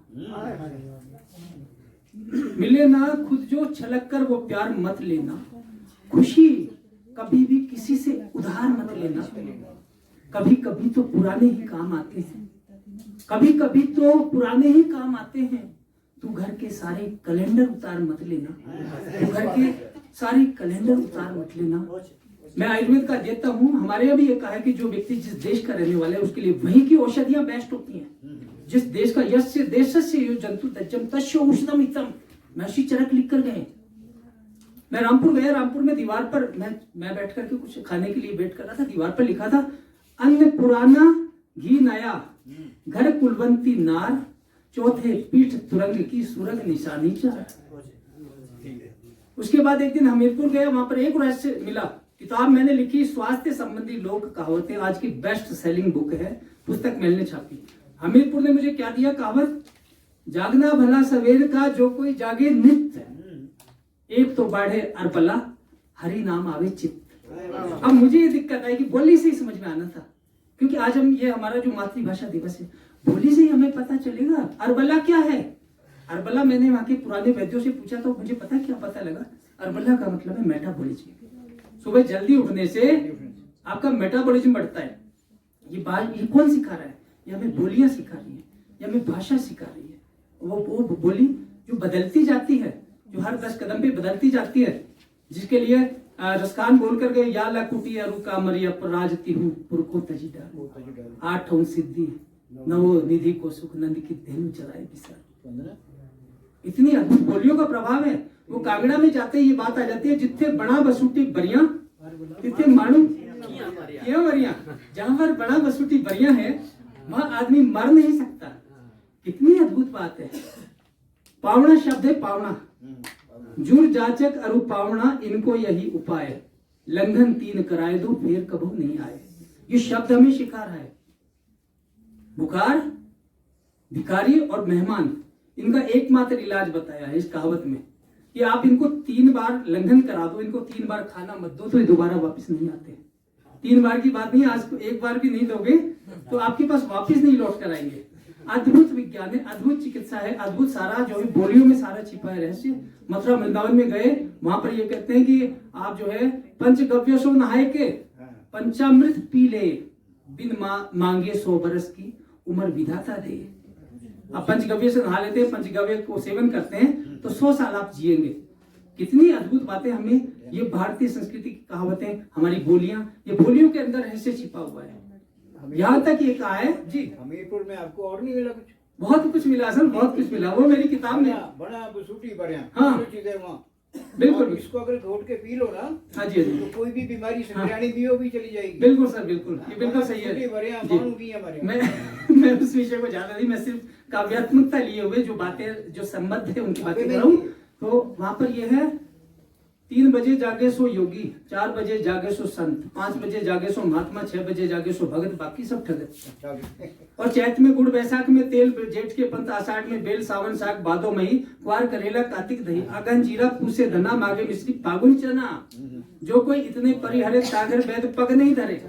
मिले ना खुद जो छलक कर वो प्यार मत लेना। खुशी कभी भी किसी से उधार मत लेना। कभी कभी तो पुराने ही काम आते हैं, कभी कभी तो पुराने ही काम आते हैं। तू घर के सारे कैलेंडर उतार मत लेना। तू घर के सारे कैलेंडर उतार मत लेना। मैं आयुर्वेद का देता हूँ। हमारे यहाँ भी ये कहा है कि जो व्यक्ति जिस देश का रहने वाला है उसके लिए वहीं की औषधियां बेस्ट होती हैं। जिस देश का यस्य देशस्य यो जंतु तज्जम तस्य उष्णम हितम, महर्षि चरक लिख कर गए। मैं रामपुर गया, रामपुर में दीवार पर मैं बैठ करके कुछ खाने के लिए वेट कर रहा था। दीवार पर लिखा था अन्न पुराना घी नया, घर कुलवंती नार, चौथे पीठ तुरंग की सुरग निशानी चार। उसके बाद एक दिन हमीरपुर गया, वहां पर एक रहस्य मिला। किताब मैंने लिखी स्वास्थ्य संबंधी लोक कहावतें, आज की बेस्ट सेलिंग बुक है, पुस्तक मैंने छापी। हमीरपुर ने मुझे क्या दिया कहावत, जागना भला सवेर का जो कोई जागे नित्य, एक तो बाढ़े अरबला हरि नाम आवे चित्त। अब मुझे ये दिक्कत आई कि बोली से ही समझ में आना था, क्योंकि आज हम ये हमारा जो मातृभाषा दिवस है, बोली से ही हमें पता चलेगा अरबला क्या है। अरबला मैंने वहां के पुराने वैद्यों से पूछा तो मुझे क्या पता लगा, अरबला का मतलब है मेटाबॉलिज्म। सुबह जल्दी उठने से आपका मेटाबॉलिज्म बढ़ता है। ये कौन सिखा रहा है? ये हमें बोलियां सिखा रही है, ये हमें भाषा सिखा रही है। वो बोली जो बदलती जाती है, जो हर 10 कदम पे बदलती जाती है, जिसके लिए रसखान बोल कर गए या लकुटी अरु कामरिया राजती हूँ पुरको तजिडा, 8 सिद्धि नवो निधि को सुख नंद की धेनु चलाए विसर। इतनी अद्भुत बोलियों का प्रभाव है। वो कांगड़ा में जाते ही ये बात आ जाती है, जिथे बड़ा बसूटी बरिया तिथे मानू क्यों बरिया। जहां पर बड़ा बसूटी बरिया है वहां आदमी मर नहीं सकता। कितनी अद्भुत बात है। पावना शब्द है पावना, जुर जाचक अरु पावना इनको यही उपाय, लंघन 3 कराए दो फिर कबू नहीं आए। ये शब्द हमें सिखा रहा है। बुखार, भिखारी और मेहमान, इनका एकमात्र इलाज बताया है इस कहावत में कि आप इनको 3 बार लंघन करा दो, इनको 3 बार खाना मत दो तो ये दोबारा वापस नहीं आते। 3 बार की बात नहीं, आज को 1 बार भी नहीं दोगे तो आपके पास वापस नहीं लौट कर आएंगे। अद्भुत विज्ञान है, अद्भुत चिकित्सा है, अद्भुत सारा जो है बोलियों में सारा छिपा है रहस्य। मथुरा वृंदावन में गए, वहां पर ये कहते हैं कि आप जो है पंचगव्य सो नहाए के पंचामृत पी ले, बिन मांगे 100 बरस की उम्र विधाता दे। आप पंचगव्य से नहा लेते हैं, पंचगव्य को सेवन करते हैं तो 100 साल आप जिएंगे। कितनी अद्भुत बातें हमें ये भारतीय संस्कृति की कहावतें, हमारी बोलियां, ये बोलियों के अंदर रहस्य छिपा हुआ है। यहाँ तक ये कहा है जी, हमीरपुर में आपको और नहीं मिला कुछ? बहुत कुछ मिला सर, बहुत कुछ मिला। वो मेरी किताब में बड़ा बसूटी बढ़िया, हाँ। चीजें वहाँ बिल्कुल। इसको अगर घोट के पी लो ना, हाँ जी, हाँ जी, तो कोई भी बीमारी संक्रानी भी हो भी चली जाएगी। बिल्कुल सर, बिल्कुल, ये बिल्कुल सही है जी। मैं उस विषय को ज्यादा नहीं, मैं सिर्फ काव्यात्मकता लिए हुए जो बातें, जो संबंध है उनकी बातें कर रहा हूँ। तो वहां पर ये है 3 बजे जागे सो योगी, 4 बजे जागे सो संत, 5 बजे जागे सो महात्मा, 6 बजे जागे सो भगत, बाकी सब ठगत। और चैत में गुड़, बैसाख में तेल, जेठ के पंत, आषाढ़ में बेल, सावन साग, भादो मही, क्वार करेला, कार्तिक दही, आगन जीरा, पूसे धना, माघे मिश्री, फागुन चना, जो कोई इतने परिहरे सागर वेद पग नहीं धरे।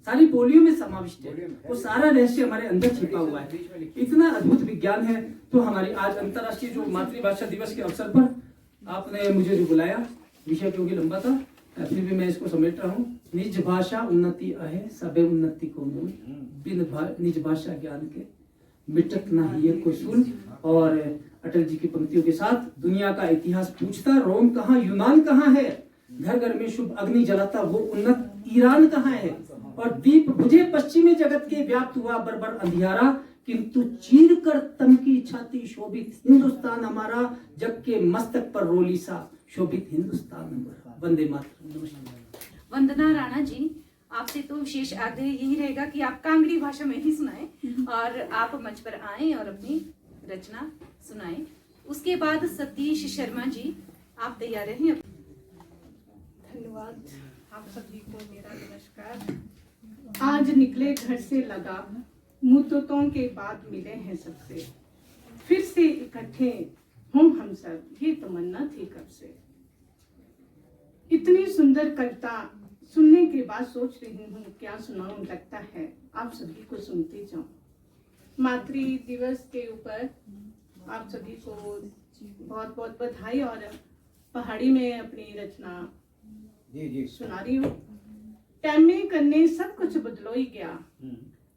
सारी बोलियों में समाविष्ट है, वो सारा रहस्य हमारे अंदर छिपा हुआ है। इतना अद्भुत विज्ञान है। तो हमारी आज अंतर्राष्ट्रीय जो मातृभाषा दिवस के अवसर पर आपने मुझे जो बुलाया, विषय क्योंकि लंबा था, फिर भी मैं इसको समेट रहा हूँ। निज भाषा उन्नति आहे, सबे उन्नति को मूल, बिन निज भाषा ज्ञान के मिटत ना ही कोई सूल। और अटल जी की पंक्तियों के साथ, दुनिया का इतिहास पूछता रोम कहाँ, यूनान कहाँ है, घर घर में शुभ अग्नि जलाता वो उन्नत ईरान कहाँ है। और दीप बुझे पश्चिमी जगत के, व्याप्त हुआ बरबर अंधियारा, किंतु चीर कर तम की छाती शोभित हिंदुस्तान हमारा, जग के मस्तक पर रोली सा शोभित हिंदुस्तान हमारा। वंदे मातरम। नमस्कार। वंदना राणा जी, आपसे तो विशेष आग्रह यही रहेगा कि आप कांगड़ी भाषा में ही सुनाएं और आप मंच पर आएं और अपनी रचना सुनाएं। उसके बाद सतीश शर्मा जी, आप तैयार रहें। धन्यवाद आप सभी को, मेरा नमस्कार। आज निकले घर से लगा, मुद्दतों के बाद मिले हैं सबसे, फिर से इकट्ठे हों हम सब, ये तमन्ना थी कब से। इतनी सुंदर कविता सुनने के बाद सोच रही हूँ क्या सुनाऊं, लगता है आप सभी को सुनती जाऊं। मातृ दिवस के ऊपर आप सभी को बहुत बहुत बधाई, और पहाड़ी में अपनी रचना जी सुना रही हूँ। टाइम में करने सब कुछ बदलो ही गया,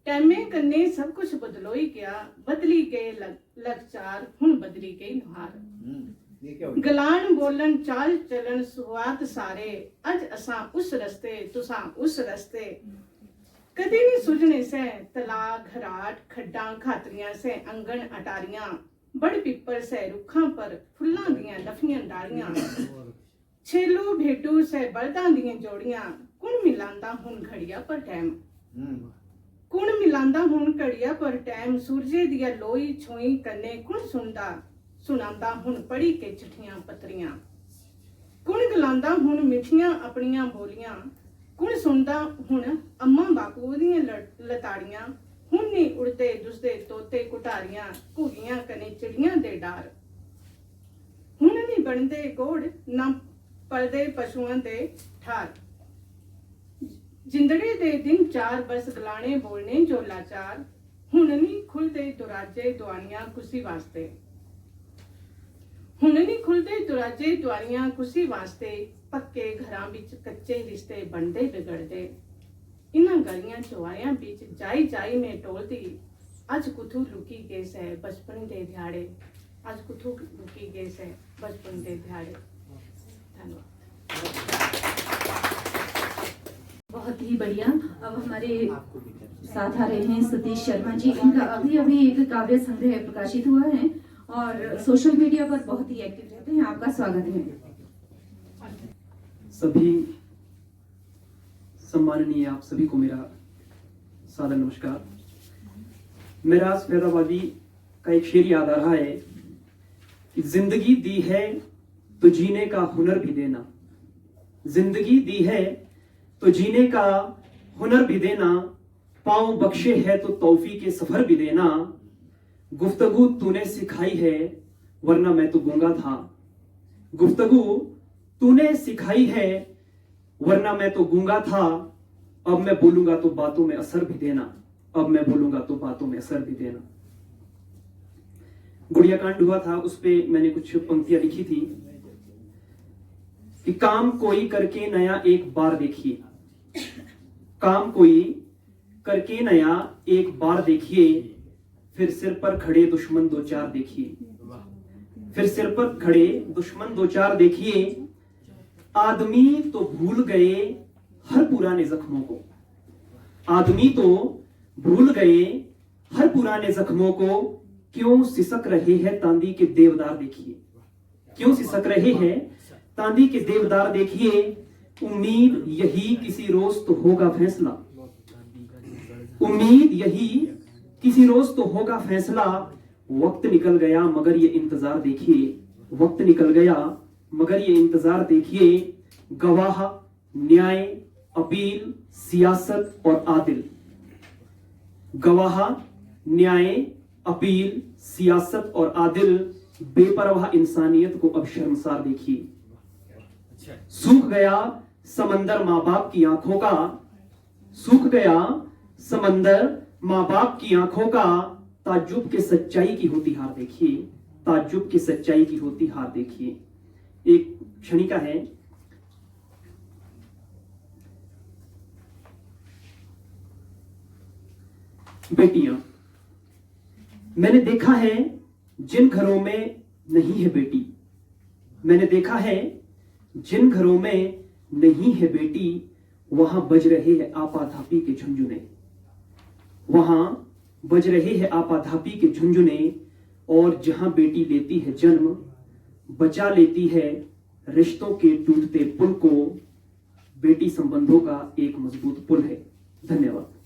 टाइम में करने सब कुछ बदलो ही गया, बदली गए लगचार हुण बदली गई नुहार। ये क्या हो गया? गलान बोलन चाल चलन सुवात सारे, अज असा उस रस्ते तुसा उस रस्ते, कदी नहीं सुझने से तला घराट खड्डा खातरियां से अंगन अटारियां, बड़ पिप्पर से रुखां पर फुल्लां दियां लफियां डालियां, छेलो भेटू से बलदां दियां जोड़ियां, कुण मिलांदा हुण घड़िया पर टैम, कुण मिलांदा हुण घड़िया पर टैम, सूरजे दिया लोई छोई कन्ने कुण सुनांदा हुण पढ़ी के चिट्ठियां पत्रियां, कुण गलांदा हुण मिठियां अपनियां बोलियां, कुण सुनदा हुण अम्मा बापू दियां लताड़ियां, हुण नहीं उड़ते दुसदे तोते कुटारियां, घुगियां कने चिड़ियां दे डार, हुण नहीं बनदे गोड़ ना पलदे पशुआं दे ठार, जिंदड़े दे दिन चार बस गलाने बोलने जो लाचार, हुण नहीं खुलदे दुराजे दुआनियां कुसी वास्ते, हुण नहीं खुलदे दुराजे दुआरियां कुसी वास्ते, पक्के घरां विच कच्चे रिश्ते बनदे बिगड़दे, इन्हां गलियां चौआरियां विच जाई जाई में टोलदी, अज कुथू लुकी गए से बचपन दे ध्याड़े, अज कुथू लुकी गए से बचपन दे ध्याड़े। धन्यवाद। बहुत ही बढ़िया। अब हमारे साथ आ रहे हैं सतीश शर्मा जी। इनका अभी अभी एक काव्य संग्रह प्रकाशित हुआ है और सोशल मीडिया पर बहुत ही एक्टिव रहते हैं। आपका स्वागत है। सभी सम्माननीय आप सभी को मेरा सादर नमस्कार। मेरा फैदाबादी का एक शेर याद आ रहा है कि जिंदगी दी है तो जीने का हुनर भी देना, जिंदगी दी है तो जीने का हुनर भी देना, पाँव बख्शे है तो तौफीक के सफर भी देना, गुफ्तगू तूने सिखाई है वरना मैं तो गूंगा था, गुफ्तगू तूने सिखाई है वरना मैं तो गूंगा था, अब मैं बोलूंगा तो बातों में असर भी देना, अब मैं बोलूंगा तो बातों में असर भी देना। गुड़िया कांड हुआ था, उस पे मैंने कुछ पंक्तियां लिखी थी कि काम कोई करके नया एक बार देखिए, काम कोई करके नया एक बार देखिए, फिर सिर पर खड़े दुश्मन दो चार देखिए, फिर सिर पर खड़े दुश्मन दो चार देखिए, आदमी तो भूल गए हर पुराने जख्मों को, आदमी तो भूल गए हर पुराने जख्मों को, क्यों सिसक रहे हैं तांदी के देवदार देखिए, क्यों सिसक रहे हैं तांदी के देवदार देखिए, उम्मीद यही किसी रोज तो होगा फैसला, उम्मीद यही किसी रोज तो होगा फैसला, वक्त निकल गया मगर ये इंतजार देखिए, वक्त निकल गया मगर ये इंतजार देखिए, गवाह न्याय अपील सियासत और आदिल, गवाह न्याय अपील सियासत और आदिल, बेपरवाह इंसानियत को अब शर्मसार देखिए, सूख गया समंदर माँ बाप की आंखों का, सूख गया समंदर माँ बाप की आंखों का, ताज्जुब के सच्चाई की होती हार देखिए, ताज्जुब की सच्चाई की होती हार देखिए। एक क्षणिका है, बेटियां, मैंने देखा है जिन घरों में नहीं है बेटी, मैंने देखा है जिन घरों में नहीं है बेटी, वहां बज रहे हैं आपाधापी के झुंझुने, वहां बज रहे हैं आपाधापी के झुंझुने, और जहां बेटी लेती है जन्म बचा लेती है रिश्तों के टूटते पुल को, बेटी संबंधों का एक मजबूत पुल है। धन्यवाद।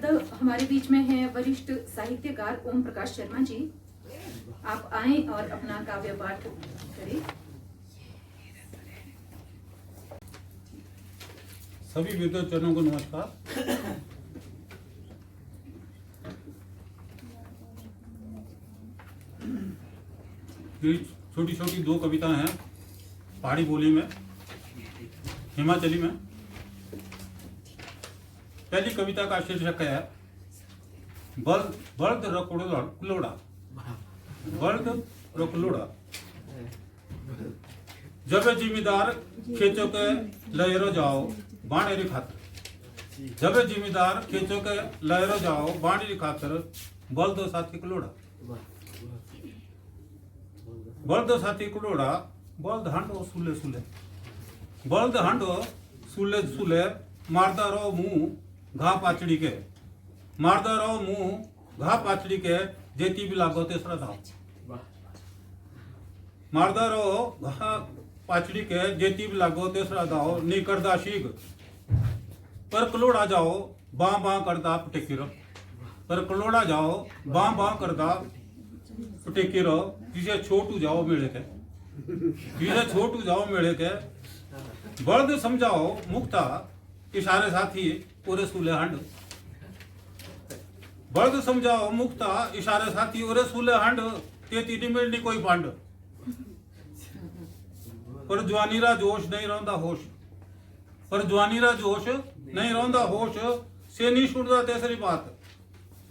तो हमारे बीच में है वरिष्ठ साहित्यकार ओम प्रकाश शर्मा जी। आप आए और अपना काव्य पाठ करें। सभी विद्वजनों को नमस्कार। ये छोटी छोटी दो कविताएं हैं पहाड़ी बोली में। हिमाचली में। पहली कविता का शीर्षक है बल्द रकुलोड़ा। बल्द रकुलोड़ा। जब जिम्मेदार खेचो के लहरो जाओ बाणेरी खातर। जब जिम्मेदार खेचो के लहरो जाओ बाणेरी खातर बल्द साथी कुलोड़ा। बल्द साथी कुलोड़ा। बल्द हांडो सुले सुले। बल्द हांडो सुले सुले मारदा रहो मुंह घा पाचड़ी के। मारदा रहो मुंह घा पाचड़ी के जेती भी लागो तेसरा दाव। मारदा रहो घा पाचड़ी के जेती भी लागो तेसरा दाव नी करदा शीग। पर कलोड़ा जाओ बां बां करदा पटेकी रहो। पर कलोड़ा जाओ बां बां करदा पटेकी रहो जिसे छोटू जाओ मेले के। जिसे छोटू जाओ मेले के। बल्द समझाओ मुक्ता इशारे साथी ओरे सूले हंड। बल्द समझाओ मुक्ता इशारे साथी ओरे सूले हंड तेती नी मिलनी कोई पंड। पर जवानी रा जोश नहीं रौंदा होश। पर जवानी रा जोश नहीं रौंदा होश से नहीं छुड़दा तेसरी बात।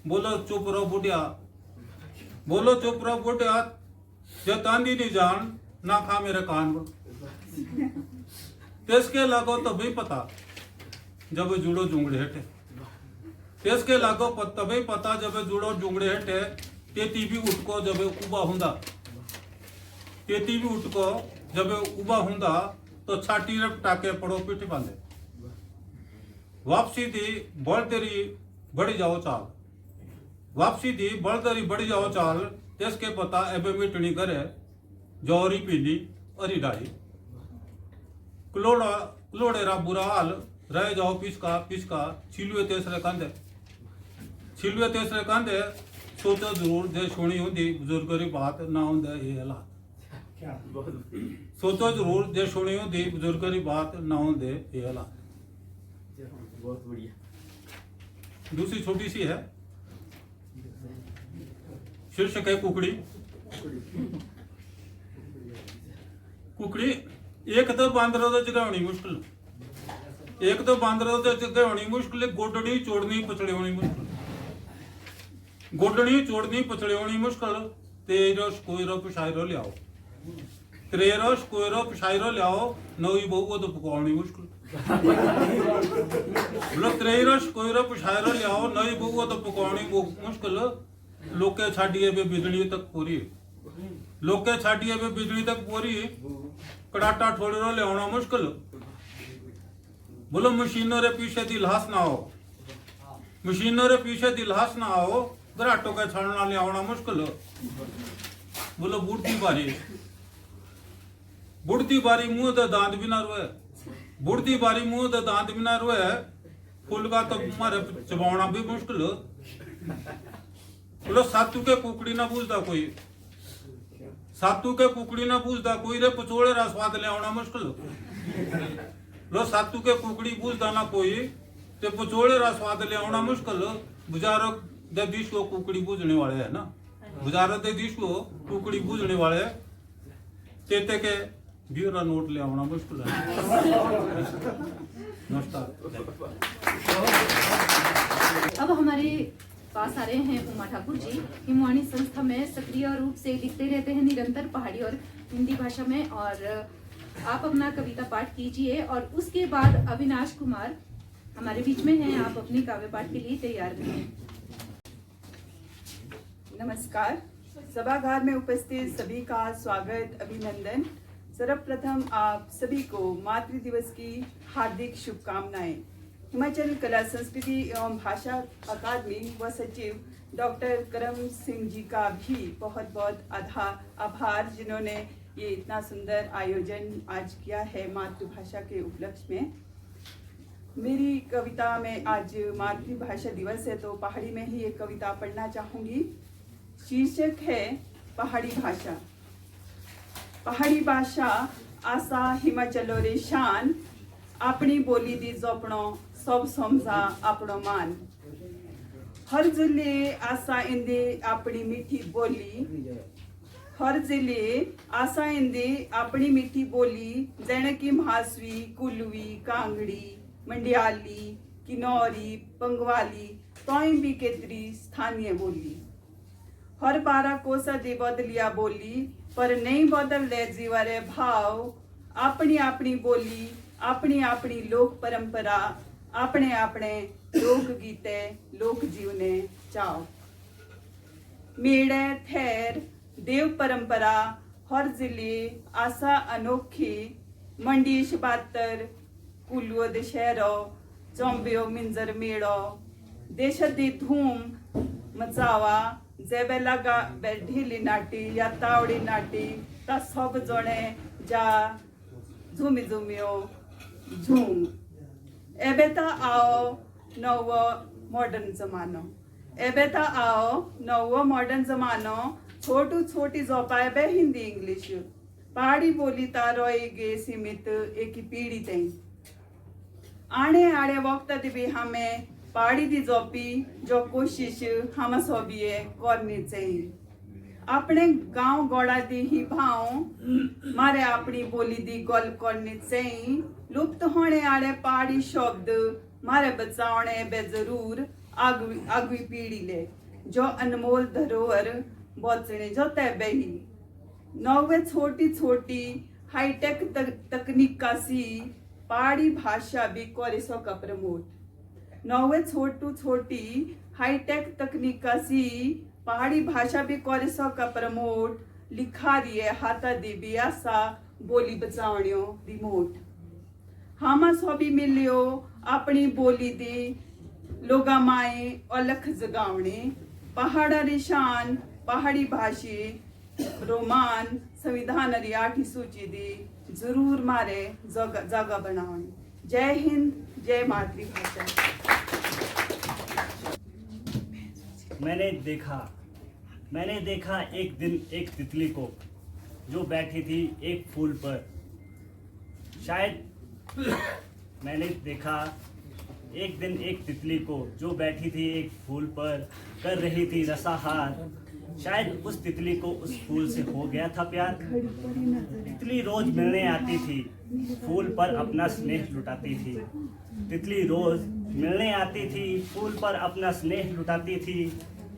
बोलो चुप रहो बुढ़िया। बोलो चुप रहो बुढ़िया जो तांदी नहीं जान ना खा मेरे कान। तेसके लागो तो भी पता जब जुड़ो जुंगड़े हटे। तेसके लागो तभी पता जब जुड़ो जुंगड़े हटे तेती भी उठको जब उबा हुंदा। तेती भी उठको जब उबा हुंदा तो छाटी रख टाके पड़ो पिठ बांधे। वापसी दी बड़ तेरी बढ़ी जाओ चाल। वापसी दी बड़ तेरी बढ़ी जाओ चाल तेसके पता एबे मिटनी करे जौरी पीली अरी डाली। कुलोड़े रा बुरा हाल रह जाओ पिसका पिसका छिलुए तेसरे कांधे। छिलुए तेसरे कांधे सोचो जरूर जे सुनी होंदी बुजुर्गरी बात ना होंदे ये हालात। सोचो जरूर जे सुनी होंदी बुजुर्गरी बात ना होंदे ये हालात। बहुत बढ़िया। दूसरी छोटी सी है शीर्षक है कुकड़ी। कुकड़ी एक तो बांदरों तो जगावनी मुश्किल। एक तो बांदरों तो जगावनी मुश्किल गोडनी चोड़नी पचड़े होनी मुश्किल। गोडनी चोड़नी पचड़े होनी मुश्किल तेरो कोयरो पिशायरो ले आओ। तेरो कोयरो पिशायरो ले आओ नवी बहू तो पकावनी मुश्किल। बोलो तेरो कोयरो पिशायरो ले आओ नवी बहू तो पकावनी मुश्किल। लोके छाड़िए बे बिजली तक पूरी। लोके छाड़िए बे बिजली तक पूरी कड़ाटा ठोड़ो ले आना मुश्किल। बोलो मशीनों रे पीछे दी लाश ना हो। मशीनों रे पीछे दी लाश ना हो घराटों का छाड़ना ले आना मुश्किल। बोलो बुढ़ती बारी। बुढ़ती बारी मुंह दे दांत भी ना रोए। बुढ़ती बारी मुंह दे दांत भी ना रोए फूल का तो मारे चबावना भी मुश्किल। बोलो सातू के कुकड़ी ना पूछता कोई। सातू के कुकड़ी ना पूछता कोई रे पचोड़े रा स्वाद ले आना मुश्किल। लो सातू के कुकड़ी पूछता ना कोई ते पचोड़े रा स्वाद ले आना मुश्किल। बुजारो दे दिश को कुकड़ी पूजने वाले है ना। बुजारो दे दिश को कुकड़ी पूजने वाले तेते के बीरा नोट ले आना मुश्किल है। नमस्कार। अब हमारे पास आ रहे हैं उमा ठाकुर जी। हिमवाणी संस्था में सक्रिय रूप से लिखते रहते हैं निरंतर पहाड़ी और हिंदी भाषा में। और आप अपना कविता पाठ कीजिए और उसके बाद अविनाश कुमार हमारे बीच में हैं। आप अपनी काव्य पाठ के लिए तैयार रहिए। नमस्कार। सभागार में उपस्थित सभी का स्वागत अभिनंदन। सर्वप्रथम आप सभी को मातृ दिवस की हार्दिक शुभकामनाएं। हिमाचल कला संस्कृति एवं भाषा अकादमी व सचिव डॉक्टर करम सिंह जी का भी बहुत बहुत आभार जिन्होंने ये इतना सुंदर आयोजन आज किया है मातृभाषा के उपलक्ष्य में। मेरी कविता में आज मातृभाषा दिवस है तो पहाड़ी में ही एक कविता पढ़ना चाहूँगी। शीर्षक है पहाड़ी भाषा। पहाड़ी भाषा आशा हिमाचलो रे शान अपनी बोली दी जोपणो सब समझा अपनो मान। हर जिले आशा इंदे अपनी मीठी बोली हर जिले आसा इंदे अपनी मीठी बोली जैन की महासवी कुलवी कांगड़ी मंडियाली किन्नौरी पंगवाली तोई भी केतरी स्थानीय बोली हर 12 कोसा दे बदलिया बोली पर नहीं बदल ले जीवारे भाव अपनी अपनी बोली अपनी अपनी लोक परंपरा अपने अपने लोक गीते लोक जीवने चाव मेड़े थैर देव परंपरा हर जिले आशा अनोखी मंडीश बातर कुलुओ दशहरो चौंबियो मिंजर मेड़ो देश दी धूम मचावा जेबे लगा ढीली नाटी या तावड़ी नाटी ता सब जणे जा झुमी झुमियो झूम एबे ता आओ नव मॉडर्न जमानो एबे ता आओ नव मॉडर्न जमानो छोटू छोटी जोपाए बे हिंदी इंग्लिश पहाड़ी बोली ता रोई गे सीमित एक ही पीढ़ी तई आने आड़े वक्त भी हमें पहाड़ी दी जोपी जो कोशिश हम सोबिए करनी चाहिए अपने गांव गौड़ा दी ही भाव मारे अपनी बोली दी गल करनी चाहिए लुप्त होने आड़े पहाड़ी शब्द मारे बचाने बे जरूर आगवी पीढ़ी ले जो अनमोल धरोहर बचने जो तैबे ही नौवे छोटी छोटी हाईटेक तकनीक का सी पहाड़ी भाषा भी करे सो का प्रमोट नौवे छोटू छोटी हाईटेक तकनीक का सी पहाड़ी भाषा भी करे सो का प्रमोट लिखा रिए हाथा देवी आसा बोली बचावणियो रिमोट हामा सोबी मिलियो अपनी बोली दे लोगा माए अलख जगावणे पहाड़ा रिशान पहाड़ी भाषे रोमान संविधान री 8 सूची दी जरूर मारे जगह बनावणी जय हिंद जय मातृभाषा। मैंने देखा एक दिन एक तितली को जो बैठी थी एक फूल पर शायद मैंने देखा एक दिन एक तितली को जो बैठी थी एक फूल पर कर रही थी रसाहार शायद उस तितली को उस फूल से हो गया था प्यार तितली रोज मिलने आती थी फूल पर अपना स्नेह लुटाती थी तितली रोज मिलने आती थी फूल पर अपना स्नेह लुटाती थी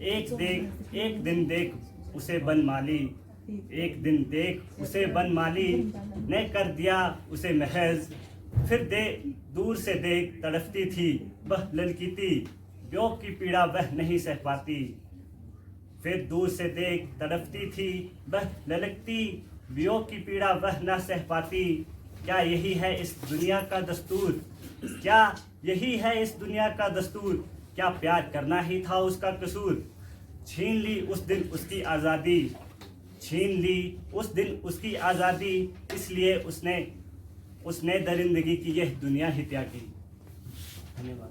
एक दिन देख उसे बनमाली एक दिन देख उसे बनमाली ने कर दिया उसे महज फिर दूर से देख तड़पती थी वह ललकीती वियोग की पीड़ा वह नहीं सह पाती फिर दूर से देख तड़पती थी वह ललकती वियोग की पीड़ा वह न सह पाती क्या यही है इस दुनिया का दस्तूर क्या यही है इस दुनिया का दस्तूर क्या प्यार करना ही था उसका कसूर छीन ली उस दिन उसकी आज़ादी छीन ली उस दिन उसकी आज़ादी इसलिए उसने दरिंदगी की यह दुनिया ही त्यागी। धन्यवाद।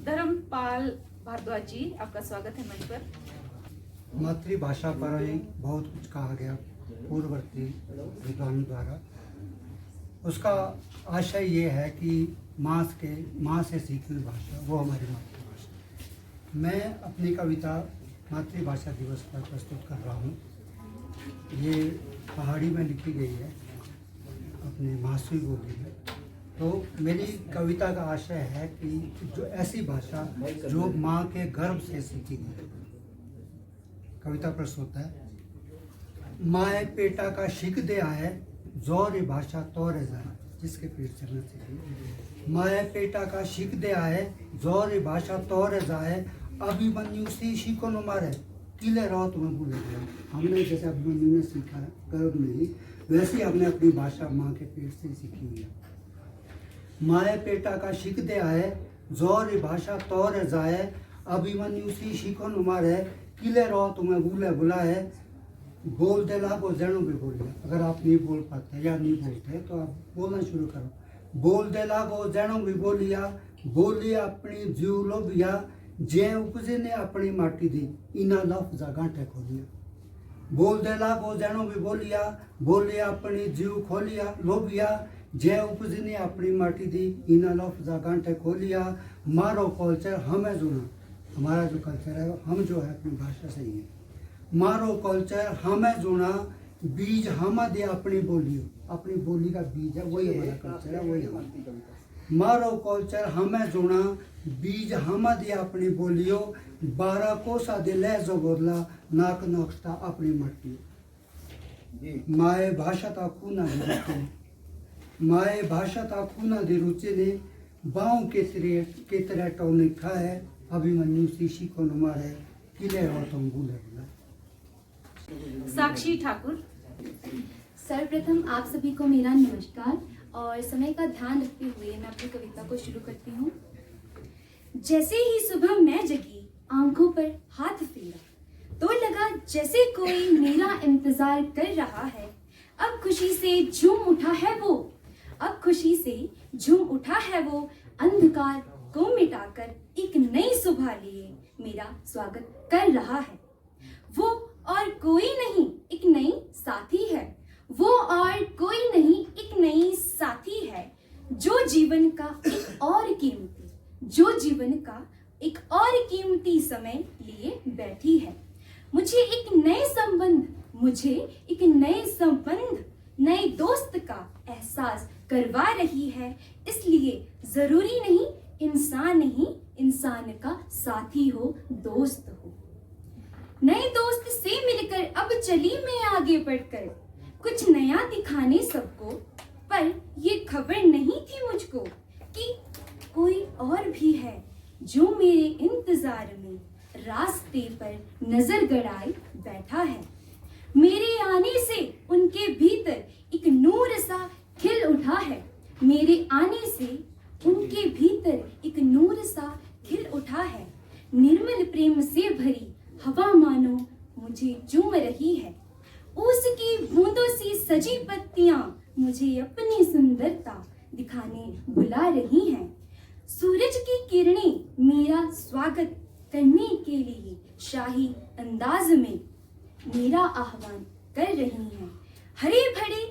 धर्मपाल भारद्वाज जी आपका स्वागत है मंच पर। मातृभाषा पर ही बहुत कुछ कहा गया पूर्ववर्ती विद्वानों द्वारा उसका आशय ये है कि माँ से सीखी हुई भाषा वो हमारी मातृभाषा। मैं अपनी कविता मातृभाषा दिवस पर प्रस्तुत कर रहा हूँ। ये पहाड़ी में लिखी गई है अपने मासूई बोली में। तो मेरी कविता का आशय है कि जो ऐसी भाषा जो माँ के गर्भ से सीखी गई। कविता प्रस्तुत है। माए पेटा का शिक दे आए जोर भाषा तोरे जाए जिसके पीठ चलने से माए पेटा का शिक दे आए जोर भाषा तोरे जाए अभिमन्यु सी शिको न मारे किले रहो तुम्हें भूले गए। हमने जैसे अभिमन्यु ने सीखा गर्भ में ही वैसे ही हमने अपनी भाषा माँ के पेट से सीखी हुई है। माए पेटा का शिक दे आए जोर भाषा तोरे जाए अभिमन्यु सी शिको न मारे किले रहो तुम्हें भूले बुलाए बोल दे लागो जनो भी बोलिए। अगर आप नहीं बोल पाते या नहीं बोलते तो आप बोलना शुरू करो। बोल दे लागो जनो भी बोलिया बोलिया अपनी जीव लोभिया जे उपजे ने अपनी माटी दी इना लफ्जा गांठे खोलिया। बोल दे लागो जनो भी बोलिया बोलिया अपनी जीव खोलिया लोभिया जे उपजे ने अपनी माटी दी इना लफ्जा गांठे खोलिया। मारो कल्चर हमें जुना हमारा जो कल्चर है हम जो है अपनी भाषा से ही है। मारो कल्चर हमें जोना बीज हम दे अपनी बोली का बीज है, वही हमारा कल्चर है, वही हमारा। मारो कल्चर हमें जोना बीज हम दे अपनी बोलियो 12 कोसा दे ले जो बोला नाक नक्शा अपनी मट्टी। माए भाषा ता खूना दे रुचे, माए भाषा ता खूना दे रुचे ने बाँव के तरह टोने खा है अभिमन्यु शीशी को नुमा है किले और तुम भूले साक्षी ठाकुर। सर्वप्रथम आप सभी को मेरा नमस्कार और समय का ध्यान रखते हुए मैं अपनी कविता को शुरू करती हूँ। जैसे ही सुबह मैं जगी, आंखों पर हाथ फेरा तो लगा जैसे कोई मेरा इंतजार कर रहा है। अब खुशी से झूम उठा है वो, अब खुशी से झूम उठा है वो, अंधकार को मिटाकर एक नई सुबह लिए मेरा स्वागत कर रहा है। वो और कोई नहीं एक नई साथी है, वो और कोई नहीं एक नई साथी है, जो जीवन का एक और कीमती, जो जीवन का एक और कीमती समय लिए बैठी है। मुझे एक नए संबंध, मुझे एक नए संबंध, नए दोस्त का एहसास करवा रही है। इसलिए जरूरी नहीं इंसान ही इंसान का साथी हो, दोस्त हो। नए दोस्त से मिलकर अब चली मैं आगे बढ़कर, कुछ नया दिखाने सबको। पर ये खबर नहीं थी मुझको कि कोई और भी है जो मेरे इंतजार में रास्ते पर नजर गड़ाए बैठा है। मेरे आने से उनके भीतर एक नूर सा खिल उठा है, मेरे आने से उनके भीतर एक नूर सा खिल उठा है। निर्मल प्रेम से भरी हवा मानो मुझे चूम रही है, उसकी बूंदों से सजी पत्तियां मुझे अपनी सुंदरता दिखाने बुला रही हैं। सूरज की किरणें मेरा स्वागत करने के लिए शाही अंदाज में मेरा आह्वान कर रही हैं। हरे भरे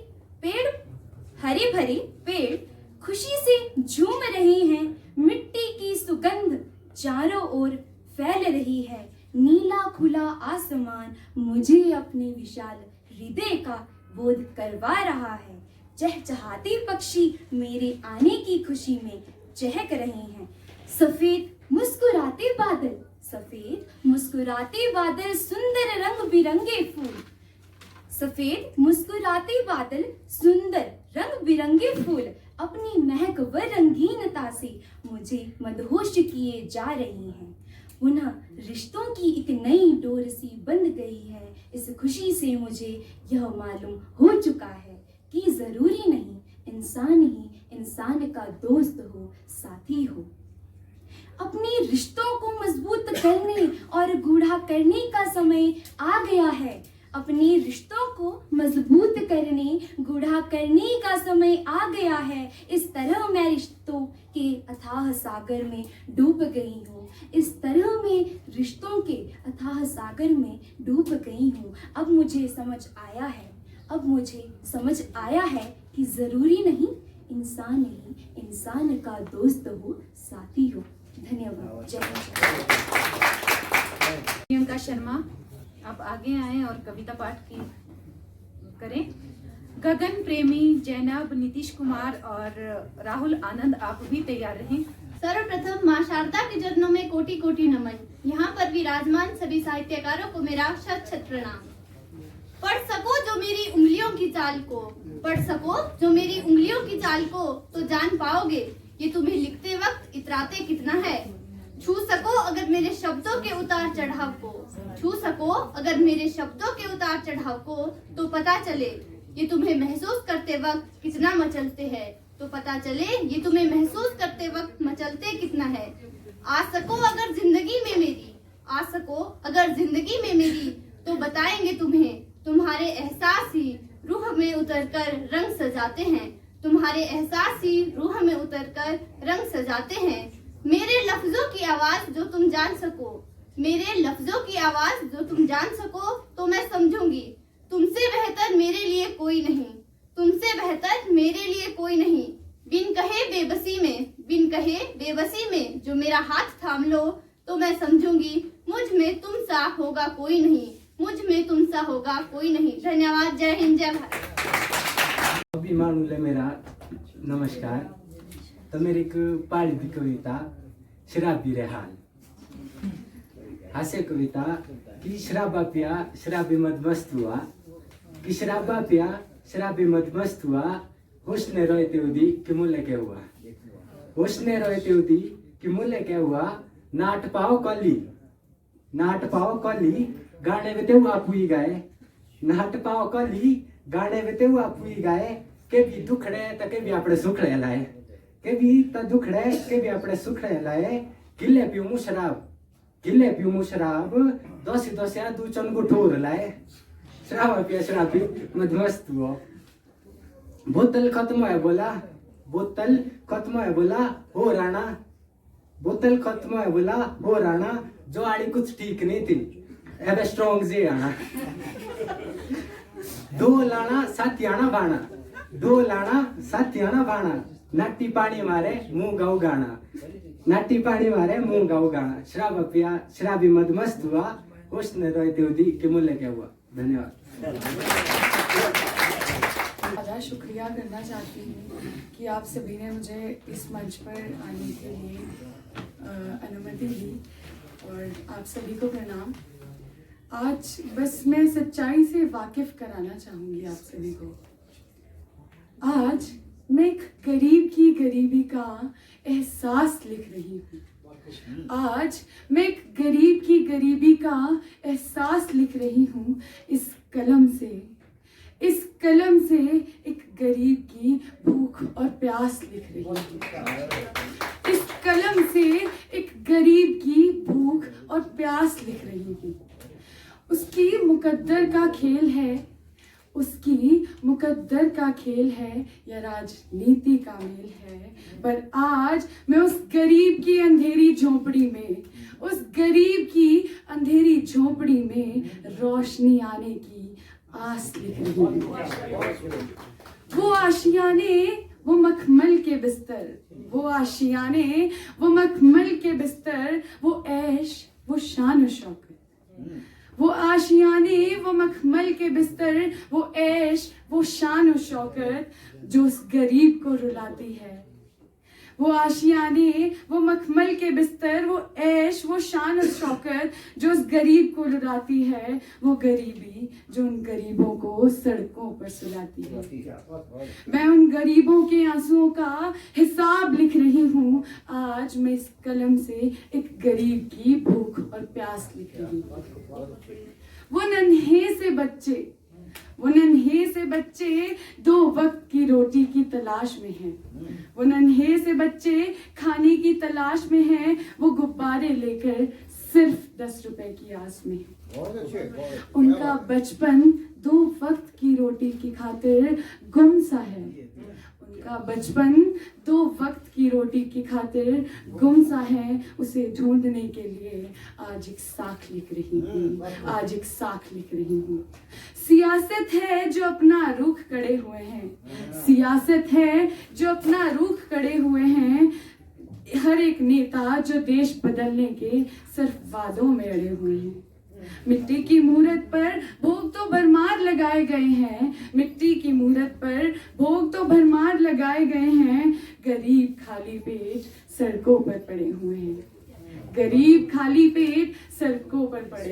पेड़ खुशी से झूम रहे हैं, मिट्टी की सुगंध चारों ओर फैल रही है। नीला खुला आसमान मुझे अपने विशाल हृदय का बोध करवा रहा है। चहचहाते पक्षी मेरे आने की खुशी में चहक रहे हैं। सफेद मुस्कुराते बादल सुंदर रंग बिरंगे फूल, सफेद मुस्कुराते बादल सुंदर रंग बिरंगे फूल अपनी महक व रंगीनता से मुझे मदहोश किए जा रही हैं। पुनः रिश्तों की एक नई डोर सी बंध गई है। इस खुशी से मुझे यह मालूम हो चुका है कि जरूरी नहीं इंसान ही इंसान का दोस्त हो, साथी हो। अपने रिश्तों को मजबूत करने और गूढ़ा करने का समय आ गया है। अपने रिश्तों को मजबूत करने, गूढ़ा करने का समय आ गया है। इस तरह मैं रिश्तों के अथाह सागर में डूब गई हूँ। इस तरह मैं रिश्तों के अथाह सागर में डूब गई हूँ। अब मुझे समझ आया है कि जरूरी नहीं इंसान ही इंसान का दोस्त हो, साथी हो। धन्यवाद। जय प्रियंका शर्मा, आप आगे आए और कविता पाठ की करें। गगन प्रेमी, जैनब, नीतीश कुमार और राहुल आनंद, आप भी तैयार रहें। सर्वप्रथम माँ शारदा के चरणों में कोटि कोटि नमन। यहाँ पर विराजमान सभी साहित्यकारों को मेरा शत शत प्रणाम। पढ़ सको जो मेरी उंगलियों की चाल को, पढ़ सको जो मेरी उंगलियों की चाल को, तो जान पाओगे ये तुम्हें लिखते वक्त इतराते कितना है। छू सको अगर मेरे शब्दों के उतार चढ़ाव को, छू सको अगर मेरे शब्दों के उतार चढ़ाव को, तो पता चले ये तुम्हें महसूस करते वक्त कितना मचलते हैं, तो पता चले ये तुम्हें महसूस करते वक्त मचलते कितना है। आ सको अगर जिंदगी में मेरी, आ सको अगर जिंदगी में मेरी, तो बताएंगे तुम्हें तुम्हारे एहसास ही रूह में उतरकर रंग सजाते हैं। तुम्हारे एहसास ही रूह में उतरकर रंग सजाते हैं। मेरे लफ्जों की आवाज जो तुम जान सको, मेरे लफ्जों की आवाज जो तुम जान सको, तो मैं समझूंगी तुमसे बेहतर मेरे लिए कोई नहीं, तुमसे बेहतर मेरे लिए कोई नहीं। बिन कहे बेबसी में, बिन कहे बेबसी में जो मेरा हाथ थाम लो, तो मैं समझूंगी मुझ में तुम सा होगा कोई नहीं, मुझ में तुम सा होगा कोई नहीं। धन्यवाद। जय हिंद, जय भारत। अभिमानुले मेरा नमस्कार। तो मेरी एक पाळी दी कविता शराबी रे हाल। हास्य कविता कि शराबा पिया शराबी मदमस्त हुआ, कि शराबा पिया शराबी मदमस्त हुआ, होश ने रोए त्योदी कि मूल्य क्या हुआ, होश ने रोए त्योदी कि मूल्य क्या हुआ, नाट पाओ कली गाने में तेऊ आपुई गाए, नाट पाओ कली गाने में तेऊ आपुई गाए, के भी दुखड़े त के भी आपड़े सुखड़े लाए, के भी त दुखड़े के भी आपड़े सुखड़े लाए, किले पीऊं शराब दोसी दोसिया दू चंगू ठोर लाए, शराब पिया शराबी मदमस्त हुआ। बोतल खत्म है बोला हो राणा, बोतल खत्म है बोला हो राणा, जो आड़ी कुछ ठीक नहीं थी अब स्ट्रॉन्ग से आना, दो लाना साथियाना बाणा, नाटी पानी मारे मुंह गाऊ गाना, शराब पिया शराबी मदमस्त हुआ, होश ने रोए त्योदी कि मूल्य क्या हुआ। धन्यवाद। ज़्यादा शुक्रिया करना चाहती हूँ कि आप सभी ने मुझे इस मंच पर आने के लिए अनुमति दी, और आप सभी को प्रणाम। आज बस मैं सच्चाई से वाकिफ कराना चाहूँगी आप सभी को। आज मैं एक गरीब की गरीबी का एहसास लिख रही हूँ। आज मैं एक गरीब की गरीबी का एहसास लिख रही हूँ इस कलम से एक गरीब की भूख और प्यास लिख रही हूँ। इस कलम से एक गरीब की भूख और प्यास लिख रही हूँ। उसकी मुकद्दर का खेल है या राजनीति का मेल है, पर आज मैं उस गरीब की अंधेरी झोंपड़ी में रोशनी आने की आस लिख रही हूँ। वो आशियाने वो मखमल के बिस्तर, वो ऐश वो शान शौकत, वो आशियाने वो मखमल के बिस्तर, वो ऐश वो शान शौकत जो उस गरीब को रुलाती है। वो आशियाने वो मखमल के बिस्तर, वो ऐश वो शान शौकत जो उस गरीब को रुलाती है। वो गरीबी जो उन गरीबों को सड़कों पर सुलाती है। मैं उन गरीबों के आंसुओं का हिसाब लिख रही हूँ। आज मैं इस कलम से एक गरीब की भूख और प्यास लिख रही हूँ। वो नन्हे से बच्चे 2 वक्त की रोटी की तलाश में हैं। वो नन्हे से बच्चे खाने की तलाश में हैं। वो गुब्बारे लेकर सिर्फ 10 रुपए की आस में हैं। उनका बचपन 2 वक्त की रोटी की खातिर गुमसा है। उनका बचपन 2 वक्त की रोटी की खातिर गुमसा है। उसे ढूंढने के लिए आज एक साख लिख रही हूँ। सियासत है जो अपना रुख कड़े हुए हैं। हर एक नेता जो देश बदलने के सिर्फ वादों में अड़े हुए हैं। मिट्टी की मूरत पर भोग तो भरमार लगाए गए हैं। गरीब खाली पेट सड़कों पर पड़े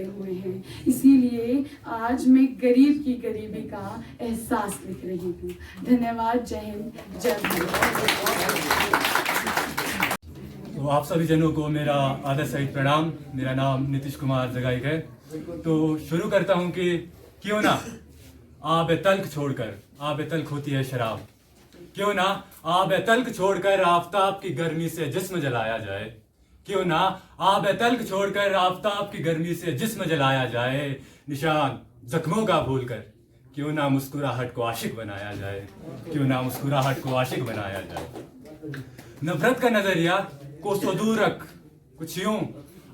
हुए हैं। इसीलिए आज मैं गरीब की गरीबी का एहसास लिख रही हूँ। धन्यवाद। जय हिंद, जय भारत। तो आप सभी जनों को मेरा आदर सहित प्रणाम। मेरा नाम नीतीश कुमार जगाईक है। तो शुरू करता हूँ कि क्यों ना आब तल्ख छोड़कर, आब तल्ख होती है शराब, क्यों ना आब तल्ख छोड़कर आफताब की गर्मी से जिस्म जलाया जाए। क्यों ना आब तल्ख छोड़कर आफताब की गर्मी से जिस्म जलाया जाए। निशान जख्मों का भूलकर क्यों ना मुस्कुराहट को आशिक बनाया जाए। नफरत का नजरिया को दूर रख कुछ यूं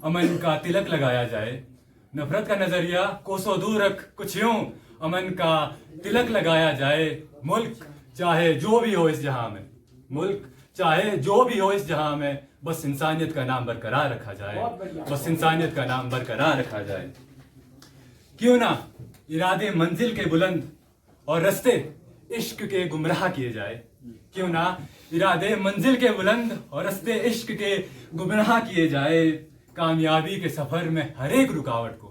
अमन का तिलक लगाया जाए। नफरत का नजरिया को दूर रख कुछ यूं अमन का तिलक लगाया जाए। मुल्क चाहे जो भी हो इस जहां में बस इंसानियत का नाम बरकरार रखा जाए। क्यों ना इरादे मंजिल के बुलंद और रास्ते इश्क के गुमराह किए जाए। क्यों ना इरादे मंजिल के बुलंद और रास्ते इश्क के गुमराह किए जाए। कामयाबी के सफर में हर एक रुकावट को,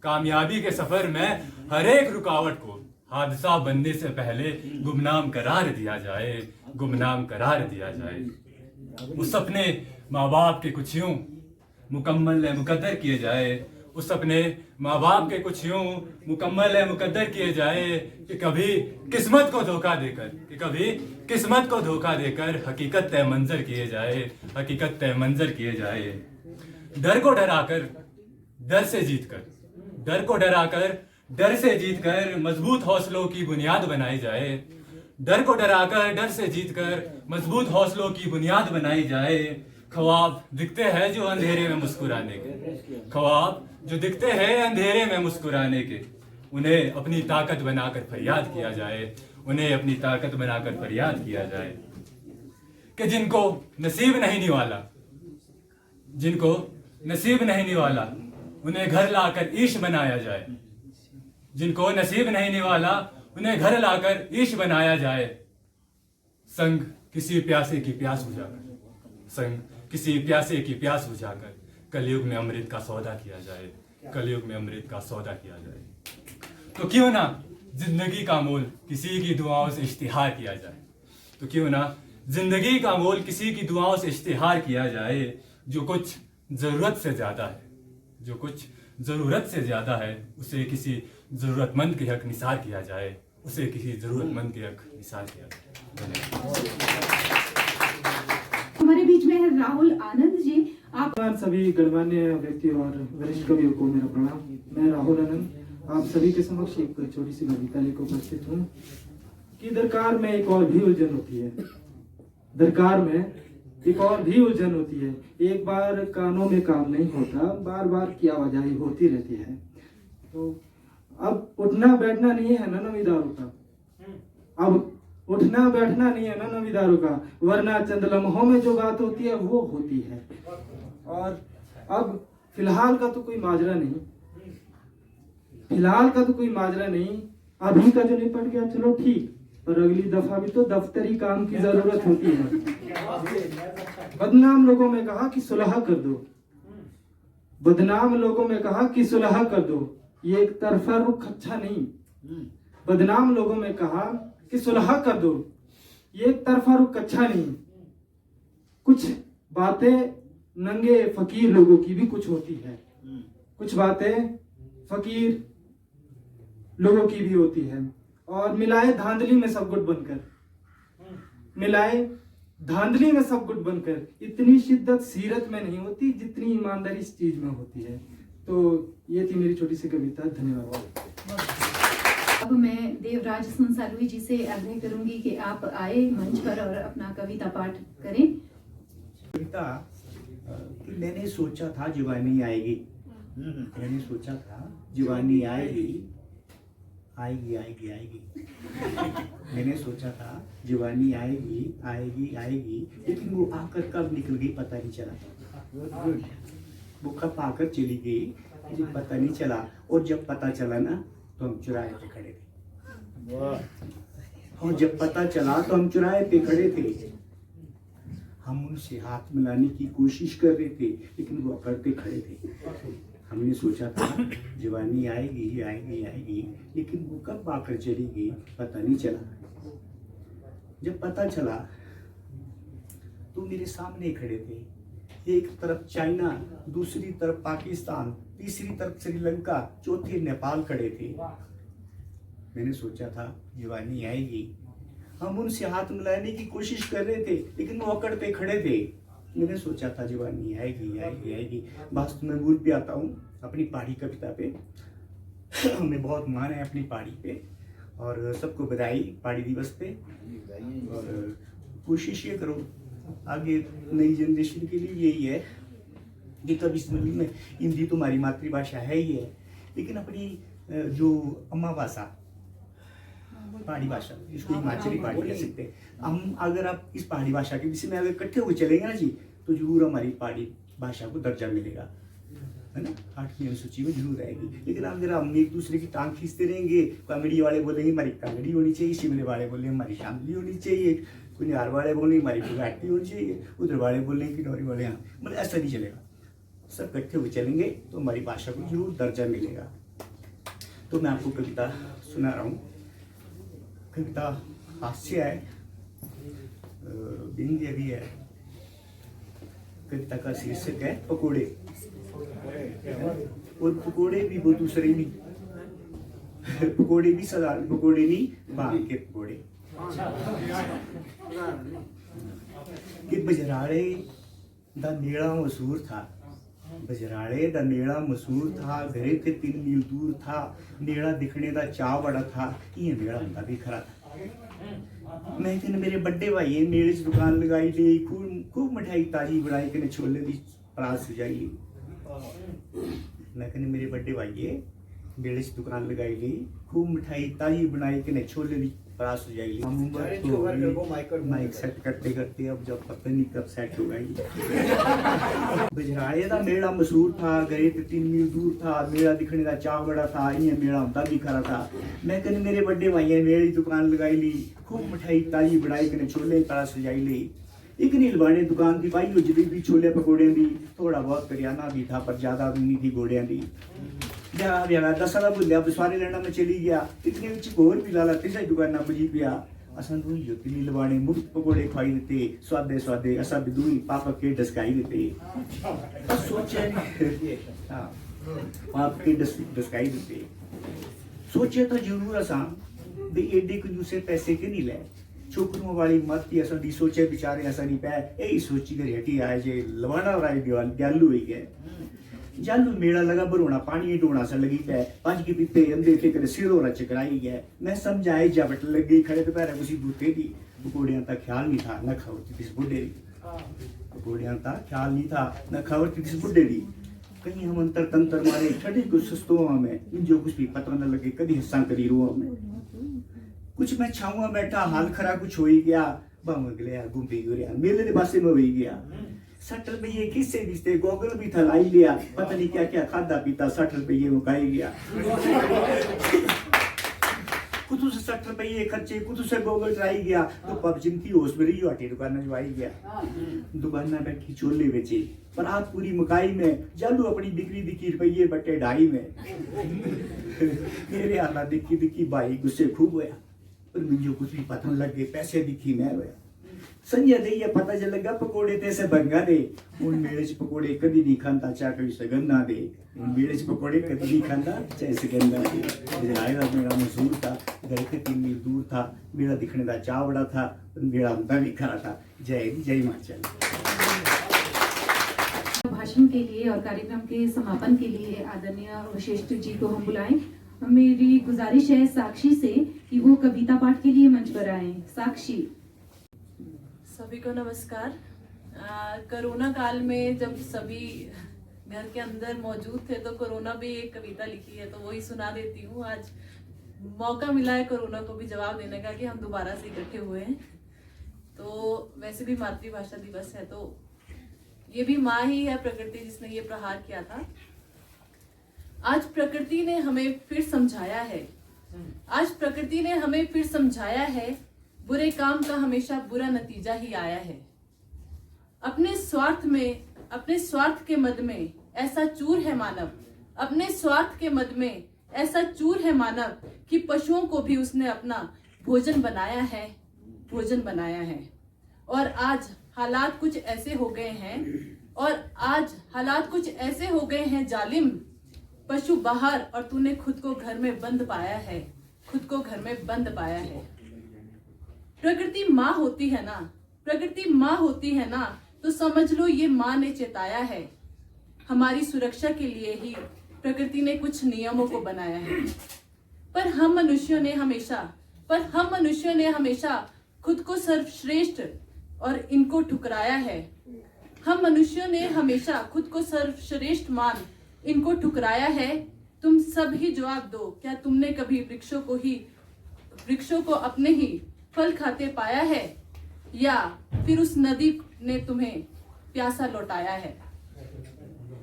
कामयाबी के सफर में हर एक रुकावट को हादसा बनने से पहले गुमनाम करार दिया जाए, गुमनाम करार दिया जाए। उस अपने माँ बाप के कुछ यूं मुकम्मल मुकद्दर किए जाए, उस अपने माँ बाप के कुछ यूं मुकम्मल मुकद्दर किए जाए कि कभी किस्मत को धोखा देकर, कि कभी किस्मत को धोखा देकर हकीकत तय मंजर किए जाए, हकीकत तय मंजर किए जाए। डर को डराकर डर से जीतकर, डर को डराकर डर से जीतकर मजबूत हौसलों की बुनियाद बनाई जाए। डर को डराकर डर से जीतकर मजबूत हौसलों की बुनियाद बनाई जाए। ख्वाब दिखते हैं जो अंधेरे में मुस्कुराने के, ख्वाब जो दिखते हैं अंधेरे में मुस्कुराने के, उन्हें अपनी ताकत बनाकर फरियाद किया जाए, उन्हें अपनी ताकत बनाकर फरियाद किया जाए। कि जिनको नसीब नहीं निवाला, जिनको नसीब नहीं निवाला, उन्हें घर लाकर ईश बनाया जाए। जिनको नसीब नहीं निवाला, उन्हें घर लाकर ईश बनाया जाए। संग किसी प्यासे की प्यास बुझाकर, संग किसी प्यासे की प्यास बुझाकर कलयुग में अमृत का सौदा किया जाए, कलयुग में अमृत का सौदा किया जाए। तो क्यों ना जिंदगी का मोल किसी की दुआओं से इश्तिहार किया जाए, तो क्यों ना जिंदगी का मोल किसी की दुआओं से इश्तिहार किया जाए। जो कुछ जरूरत से ज्यादा है, जो कुछ जरूरत से ज्यादा है, उसे किसी जरूरतमंद के हक निसार किया जाए, उसे किसी जरूरतमंद के हक निसार किया जाए। हमारे बीच में है राहुल आनंद जी। आप सभी गणमान्य व्यक्तियों और वरिष्ठ कवियों को मेरा प्रणाम। मैं राहुल आनंद आप सभी के समक्ष एक छोटी सी कविता लेकर उपस्थित हूँ कि दरकार में एक और भी उलझन होती है, दरकार में एक और भी उलझन होती है। एक बार कानों में काम नहीं होता, बार बार की आवाजाही होती रहती है। तो अब उठना बैठना नहीं है ना नवीदारों का, अब उठना बैठना नहीं है ना नवीदारों का, वरना चंद लम्हों में जो बात होती है वो होती है। और अब फिलहाल का तो कोई माजरा नहीं, फिलहाल का तो कोई माजरा नहीं, अभी का जो निपट गया चलो ठीक, पर अगली दफा भी तो दफ्तरी काम की जरूरत होती है। बदनाम लोगों में कहा कि सुलह कर दो, बदनाम लोगों में कहा कि सुलह कर दो, ये एक तरफा रुख अच्छा नहीं। बदनाम लोगों में कहा कि सुलह कर दो, ये एक तरफा रुख अच्छा नहीं। कुछ बातें नंगे फकीर लोगों की भी कुछ होती है, कुछ बातें फकीर लोगों की भी होती है। और मिलाए धांधली में सब गुट बनकर, मिलाए धांधली में सब गुट बनकर, इतनी शिद्दत सीरत में नहीं होती जितनी ईमानदारी इस चीज में होती है। तो ये थी मेरी छोटी सी कविता। धन्यवाद। अब मैं देवराज संसालवी जी से आग्रह करूंगी कि आप आए मंच पर और अपना कविता पाठ करें। कविता कि मैंने सोचा था जवानी आएगी, मैंने सोचा था जवानी आएगी, आएगी आएगी आएगी। मैंने सोचा था जवानी आएगी आएगी आएगी, लेकिन वो आकर कब निकल गई पता नहीं चला। वो कब आकर चली गई मुझे पता नहीं चला, और जब पता चला ना तो हम चुराहे पे खड़े थे। और जब पता चला तो हम चुराहे पे खड़े थे। हम उनसे हाथ मिलाने की कोशिश कर रहे थे, लेकिन वो अकड़ पे खड़े थे। हमने सोचा था जवानी आएगी आएगी आएगी, लेकिन वो कब आकर चली गई पता नहीं चला। जब पता चला तो मेरे सामने खड़े थे, एक तरफ चाइना, दूसरी तरफ पाकिस्तान, तीसरी तरफ श्रीलंका, चौथे नेपाल खड़े थे। मैंने सोचा था जवानी आएगी, हम उनसे हाथ मिलाने की कोशिश कर रहे थे, लेकिन वो अकड़ पे खड़े थे। मैंने सोचा था जवानी आएगी आएगी आएगी। बस मैं भूल पे आता हूँ अपनी पहाड़ी कविता पे। हमें बहुत मान है अपनी पहाड़ी पे, और सबको बधाई पहाड़ी दिवस पे। और कोशिश ये करो आगे नई जनरेशन के लिए यही है कि कभी जिंदगी में हिंदी तुम्हारी मातृभाषा है ही है, लेकिन अपनी जो अम्मा भाषा पहाड़ी भाषा, इसको हिमाचली पहाड़ी कह सकते हैं हम। अगर आप इस पहाड़ी भाषा के विषय में अगर इकट्ठे हुए चलेंगे ना जी, तो जरूर हमारी पहाड़ी भाषा को दर्जा मिलेगा। है ना, 8वीं अनुसूची में जरूर आएगी। लेकिन अब जरा हम एक दूसरे की टांग खींचते रहेंगे, कॉमेडी वाले बोलेंगे हमारी कॉमेडी होनी चाहिए, शिमले वाले बोलेंगे हमारी शामली होनी चाहिए, कुनिहार वाले बोलेंगे हमारी बुगाटी होनी चाहिए, उधर वाले बोलेंगे किन्नौरी वाले यहाँ, मतलब ऐसा नहीं चलेगा। सब इकट्ठे हुए चलेंगे तो हमारी भाषा को जरूर दर्जा मिलेगा। तो मैं आपको कविता सुना रहा हूँ। कविता हास्य है, व्यंग्य भी है। कविता का शीर्षक है पकोड़े। और पकोड़े भी वो दूसरे नहीं, पकोड़े भी साधारण पकोड़े नहीं, बांग के पकोड़े। कि बजराड़े दा मेला मशहूर था, बजराड़े दा मेला मशहूर था, घरे ते 3 मील दूर था, मेला दिखने दा चाव बड़ा था, ये मेला होंदा भी खरा था। मैं कहने मेरे बड़े भाई मेले च दुकान लगाई ली, खूब मिठाई ताजी बनाई कने छोले दी परात सजाई। मैं कहने मेरे बड़े भाई मेले च दुकान लगाई ली, खूब मिठाई ताजी बनाई कने छोले दी परात सजाई ली। माइक सेट करते करते अब जब पता नहीं कब सेट होगा ये। बजराड़े दा मेला मशहूर था, गए ते 3 मील दूर था, मेला दिखने का चाव बड़ा था, ये मेला होता भी खरा था। मैं कहने मेरे बड़े भाई मेले की दुकान लगाई ली, खूब मिठाई ताजी बनाई कने छोले दी परात सजाई ली। एक नील बाने दुकान थी भाई, जलेबी छोले पकौड़े दी, थोड़ा बहुत करियाना भी था पर ज्यादा भी नहीं थी घोड़िया दी। जगह 10 साल भुलिया बसवारे लेना में चली गया, इतने विच होर भी लाला तीसरी दुकान पुजी पिया। असा दू ज्योति नील बाने मुफ्त पकौड़े खाई देते, स्वादे स्वादे असा भी दूई पाप के डसकाई देते। सोचे हाँ पाप के डसकाई देते। सोचे तो जरूर असा भी एडे कंजूसे पैसे के नहीं ले, छोकरों वाली मत की असा दी सोचे बेचारे असा नहीं पै, यही सोची कर हटी आए जे लवाना राय दयालु हुई गए। जालू मेला लगा बरोना पानी डोना सा लगी पै, 5 के पीते अंधे थे कर सिरों रच कराई गए। मैं समझाए जबट लग गई खड़े दोपहर उसी बूटे दी, पकौड़ियां तक ख्याल नहीं था न खावती किस बुढ़े दी, पकौड़ियां तक ख्याल नहीं था न खावती किस बुढ़े दी। कहीं हम अंतर तंत्र मारे ठंडी कुछ सुस्तों में, जो कुछ भी पता न लगे कभी हिस्सा करी रो में। कुछ मैं छाऊंगा बैठा हाल खरा कुछ हो ही गया, बम गया घूमती गया मेले के पासे में हो ही गया। 60 रुपये किससे दिसते, गोगल भी था लाई लिया, पता नहीं क्या क्या खादा पीता 60 रुपये मुकाई गया। कुछ से 60 रुपये खर्चे, कुछ से गोगल ट्राई गया, तो पब जिनकी होश में रही हटी दुकान जवाई गया। दुकान में बैठी छोले बेचे पर आप पूरी मकाई में, जालू अपनी बिक्री दिखी रुपये बटे 2.5 में। मेरे हालात दिखी दिखी भाई गुस्से खूब होया, पर मुझे कुछ भी पता लग गए, पैसे दिखी मैं होया। संजय दे ये पता चल लगा पकोड़े तैसे भंगा दे, उन मेरे च पकोड़े कभी नहीं खाता चाहे कभी सगंधा दे, उन मेरे च पकोड़े कभी नहीं खाता चाहे सगंधा दे। बजराड़ा मेरा मशहूर था, घर के 3 मील दूर था, मेरा दिखने का चाव बड़ा था, मेरा होता भी खरा था। जय हिमाचल। भाषण के लिए और कार्यक्रम के समापन के लिए आदरणीय वशिष्ठ जी को हम बुलाएं। मेरी गुजारिश है साक्षी से कि वो कविता पाठ के लिए मंच पर आए। साक्षी। सभी को नमस्कार। कोरोना काल में जब सभी घर के अंदर मौजूद थे तो कोरोना भी एक कविता लिखी है, तो वही सुना देती हूँ। आज मौका मिला है कोरोना को भी जवाब देने का कि हम दोबारा से इकट्ठे हुए हैं। तो वैसे भी मातृभाषा दिवस है, तो ये भी माँ ही है प्रकृति जिसने ये प्रहार किया था। आज प्रकृति ने हमें फिर समझाया है, आज प्रकृति ने हमें फिर समझाया है, बुरे काम का हमेशा बुरा नतीजा ही आया है। अपने स्वार्थ के मद में ऐसा चूर है मानव, अपने स्वार्थ के मद में ऐसा चूर है मानव कि पशुओं को भी उसने अपना भोजन बनाया है। और आज हालात कुछ ऐसे हो गए हैं, जालिम पशु बाहर और तूने खुद को घर में बंद पाया है। प्रकृति माँ होती है ना, तो समझ लो ये माँ ने चेताया है। हमारी सुरक्षा के लिए ही प्रकृति ने कुछ नियमों को बनाया है, पर हम मनुष्यों ने हमेशा खुद को सर्वश्रेष्ठ और इनको ठुकराया है। हम मनुष्यों ने हमेशा खुद को सर्वश्रेष्ठ मान इनको ठुकराया है। तुम सब ही जवाब दो, क्या तुमने कभी वृक्षों को अपने ही फल खाते पाया है, या फिर उस नदी ने तुम्हें प्यासा लौटाया है?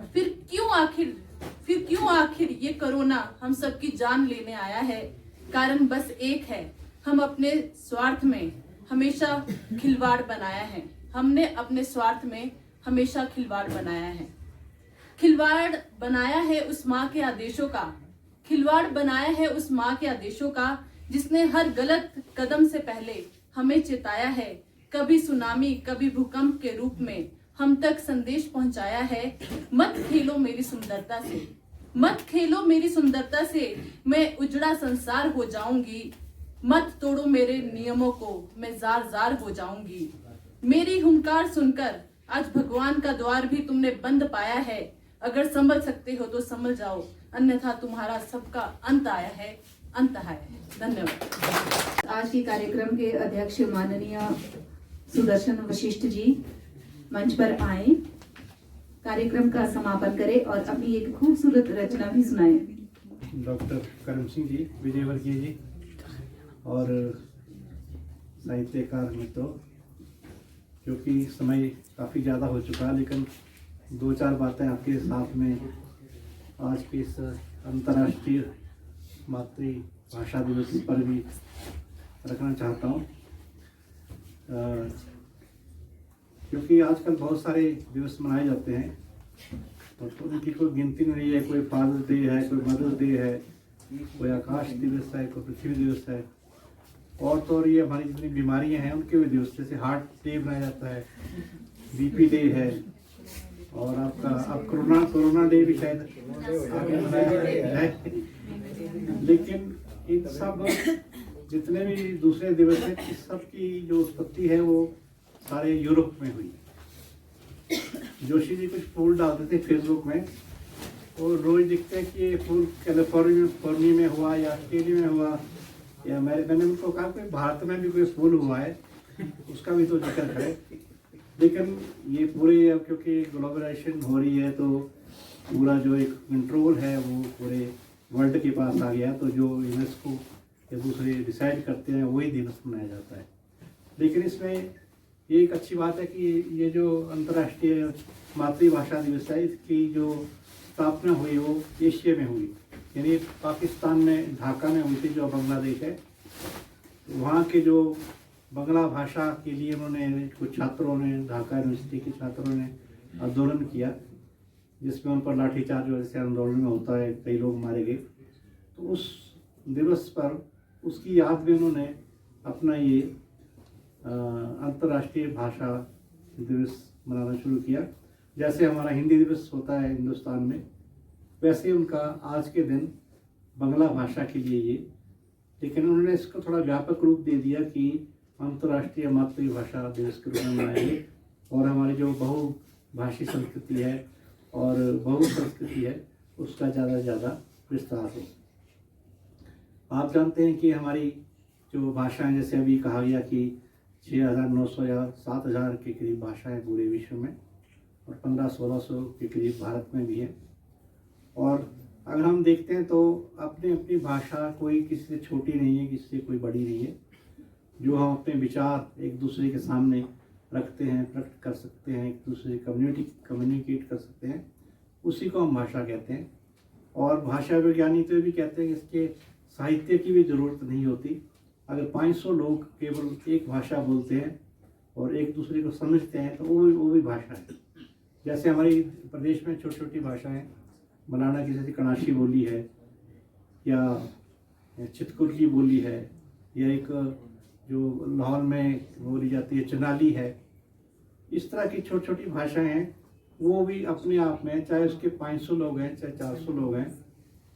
फिर क्यों आखिर ये कोरोना हम सबकी जान लेने आया है? कारण बस एक है, हम अपने स्वार्थ में हमेशा खिलवाड़ बनाया है। हमने अपने स्वार्थ में हमेशा खिलवाड़ बनाया है। खिलवाड़ बनाया है उस माँ के आदेशों का, खिलवाड़ बनाया है उस माँ के आदेशों का, जिसने हर गलत कदम से पहले हमें चेताया है। कभी सुनामी, कभी भूकंप के रूप में हम तक संदेश पहुंचाया है। मत खेलो मेरी सुंदरता से, मत खेलो मेरी सुंदरता से, मैं उजड़ा संसार हो जाऊंगी। मत तोड़ो मेरे नियमों को, मैं जार जार हो जाऊंगी। मेरी हुंकार सुनकर आज भगवान का द्वार भी तुमने बंद पाया है। अगर संभल सकते हो तो संभल जाओ, अन्यथा तुम्हारा सबका अंत आया है, अंत आया है। धन्यवाद। आज के कार्यक्रम के अध्यक्ष माननीय सुदर्शन वशिष्ठ जी मंच पर आए, कार्यक्रम का समापन करें और अपनी एक खूबसूरत रचना भी सुनाए। डॉक्टर करम सिंह जी, विजयवर्गीय जी और साहित्यकार मित्रों, क्योंकि समय काफ़ी ज़्यादा हो चुका है, लेकिन 2-4 बातें आपके साथ में आज के इस अंतर्राष्ट्रीय मातृभाषा दिवस पर भी रखना चाहता हूँ। क्योंकि आजकल बहुत सारे दिवस मनाए जाते हैं और तो उनकी कोई गिनती नहीं है। कोई फादर्स डे है, कोई मदर्स डे है, कोई आकाश दिवस है, कोई पृथ्वी दिवस है, और तो और ये हमारी जितनी बीमारियां हैं उनके भी दिवस, जैसे हार्ट डे मनाया जाता है, बीपी डे है, और आपका अब कोरोना डे भी शायद आगे मनाया जाए। लेकिन इन सब जितने भी दूसरे दिवस हैं, इस सब की जो उत्पत्ति है वो सारे यूरोप में हुई। जोशी जी कुछ फूल डालते थे फेसबुक में, और रोज दिखते हैं कि ये फूल कैलिफोर्निया में हुआ या ऑस्ट्रेलिया में हुआ, या मैंने उनको कहा कि भारत में भी कोई फूल हुआ है, उसका भी तो जिक्र करें। लेकिन ये पूरे, अब क्योंकि ग्लोबलाइजेशन हो रही है तो पूरा जो एक कंट्रोल है वो पूरे वर्ल्ड के पास आ गया, तो जो यूनेस्को या दूसरे डिसाइड करते हैं वही दिवस मनाया जाता है। लेकिन इसमें ये एक अच्छी बात है कि ये जो अंतर्राष्ट्रीय मातृभाषा दिवस है, इसकी जो स्थापना हुई वो एशिया में हुई, यानी पाकिस्तान में ढाका में हुई थी, जो बांग्लादेश है। वहाँ के जो बंगला भाषा के लिए उन्होंने कुछ छात्रों ने, ढाका यूनिवर्सिटी के छात्रों ने आंदोलन किया, जिसमें उन पर लाठीचार्ज जैसे आंदोलन में होता है, कई लोग मारे गए। तो उस दिवस पर उसकी याद में उन्होंने अपना ये अंतर्राष्ट्रीय भाषा दिवस मनाना शुरू किया। जैसे हमारा हिंदी दिवस होता है हिंदुस्तान में, वैसे उनका आज के दिन बंगला भाषा के लिए ये, लेकिन उन्होंने इसको थोड़ा व्यापक रूप दे दिया कि अंतर्राष्ट्रीय मातृभाषा दिवस के रूप में मनाएंगे, और हमारी जो बहुभाषी संस्कृति है और बहु संस्कृति है उसका ज़्यादा से ज़्यादा विस्तार हो। आप जानते हैं कि हमारी जो भाषाएं, जैसे अभी कहा गया कि 6,900 या 7,000 के करीब भाषाएं पूरे विश्व में, और 1500-1600 के करीब भारत में भी है। और अगर हम देखते हैं तो अपनी अपनी भाषा कोई किसी से छोटी नहीं है, किसी से कोई बड़ी नहीं है। जो हम अपने विचार एक दूसरे के सामने रखते हैं, प्रकट कर सकते हैं, एक दूसरे कम्युनिकेट कर सकते हैं, उसी को हम भाषा कहते हैं। और भाषा विज्ञानी तो भी कहते हैं कि इसके साहित्य की भी ज़रूरत नहीं होती। अगर 500 लोग केवल एक भाषा बोलते हैं और एक दूसरे को समझते हैं तो वो भी भाषा है। जैसे हमारे प्रदेश में छोटी छोटी भाषाएं, मलाना की जैसे कनाशी बोली है, या चितकुर की बोली है, या एक जो लाहौर में बोली जाती है चनाली है। इस तरह की छोटी छोटी भाषाएं हैं, वो भी अपने आप में, चाहे उसके 500 लोग हैं, चाहे 400 लोग हैं,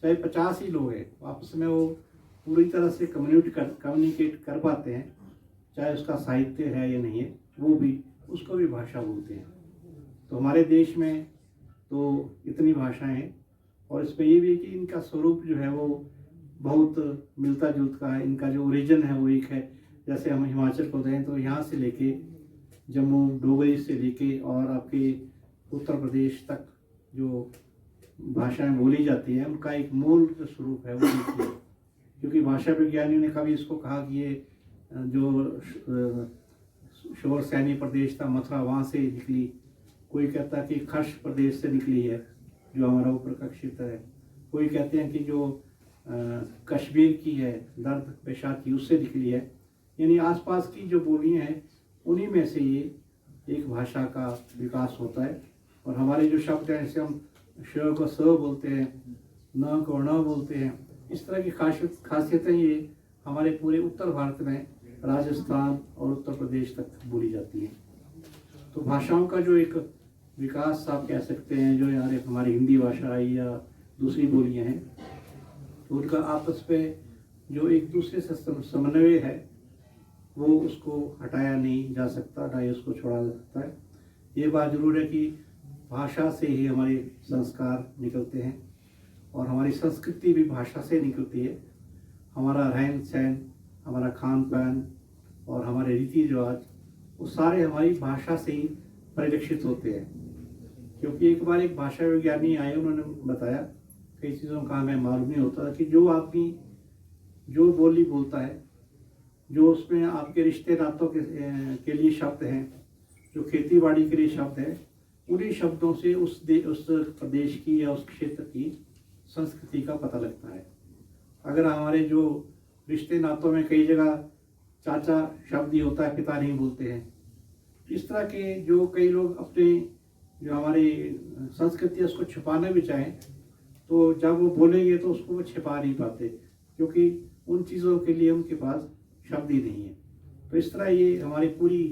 चाहे 50 ही लोग हैं, आपस में वो पूरी तरह से कम्युनिकेट कर पाते हैं, चाहे उसका साहित्य है या नहीं है, वो भी उसको भी भाषा बोलते हैं। तो हमारे देश में तो इतनी भाषाएं हैं, और इसमें ये भी है कि इनका स्वरूप जो है वो बहुत मिलता जुलता है। इनका जो ओरिजिन है वो एक है। जैसे हम हिमाचल को दें तो यहाँ से लेके जम्मू डोगरी से लेके और आपके उत्तर प्रदेश तक जो भाषाएं बोली जाती हैं, उनका एक मूल जो स्वरूप है वो एक है। क्योंकि भाषा विज्ञानियों ने कभी इसको कहा कि ये जो शोर सैनी प्रदेश था, मथुरा, वहाँ से निकली। कोई कहता है कि खर्ष प्रदेश से निकली है। जो हमारा ऊपर का क्षेत्र है। कोई कहते हैं कि जो कश्मीर की है, दर्द पेशा की, उससे निकली है। यानी आसपास की जो बोलियां हैं उन्हीं में से ये एक भाषा का विकास होता है। और हमारे जो शब्द हैं, जैसे हम श को स बोलते हैं, न को न बोलते हैं, इस तरह की खासियतें ये हमारे पूरे उत्तर भारत में राजस्थान और उत्तर प्रदेश तक बोली जाती हैं। तो भाषाओं का जो एक विकास आप कह सकते हैं, जो यार हमारी हिंदी भाषा आई या दूसरी बोलियां हैं, तो उनका आपस में जो एक दूसरे से समन्वय है वो उसको हटाया नहीं जा सकता, ना ही उसको छोड़ा जा सकता है। ये बात जरूर है कि भाषा से ही हमारे संस्कार निकलते हैं और हमारी संस्कृति भी भाषा से निकलती है। हमारा रहन सहन, हमारा खान पान और हमारे रीति रिवाज, वो सारे हमारी भाषा से ही परिलक्षित होते हैं। क्योंकि एक बार एक भाषा विज्ञानी आए, उन्होंने बताया, कई चीज़ों का हमें मालूम नहीं होता कि जो आदमी जो बोली बोलता है, जो उसमें आपके रिश्ते नातों के लिए शब्द हैं, जो खेती बाड़ी के लिए शब्द हैं, उन्हीं शब्दों से उस प्रदेश की या उस क्षेत्र की संस्कृति का पता लगता है। अगर हमारे जो रिश्ते नातों में कई जगह चाचा शब्द ही होता है, पिता नहीं बोलते हैं, इस तरह के जो कई लोग अपने जो हमारी संस्कृति है उसको छुपाना भी चाहें, तो जब वो बोलेंगे तो उसको वो छिपा नहीं पाते, क्योंकि उन चीज़ों के लिए उनके पास शब्द ही नहीं है। तो इस तरह ये हमारी पूरी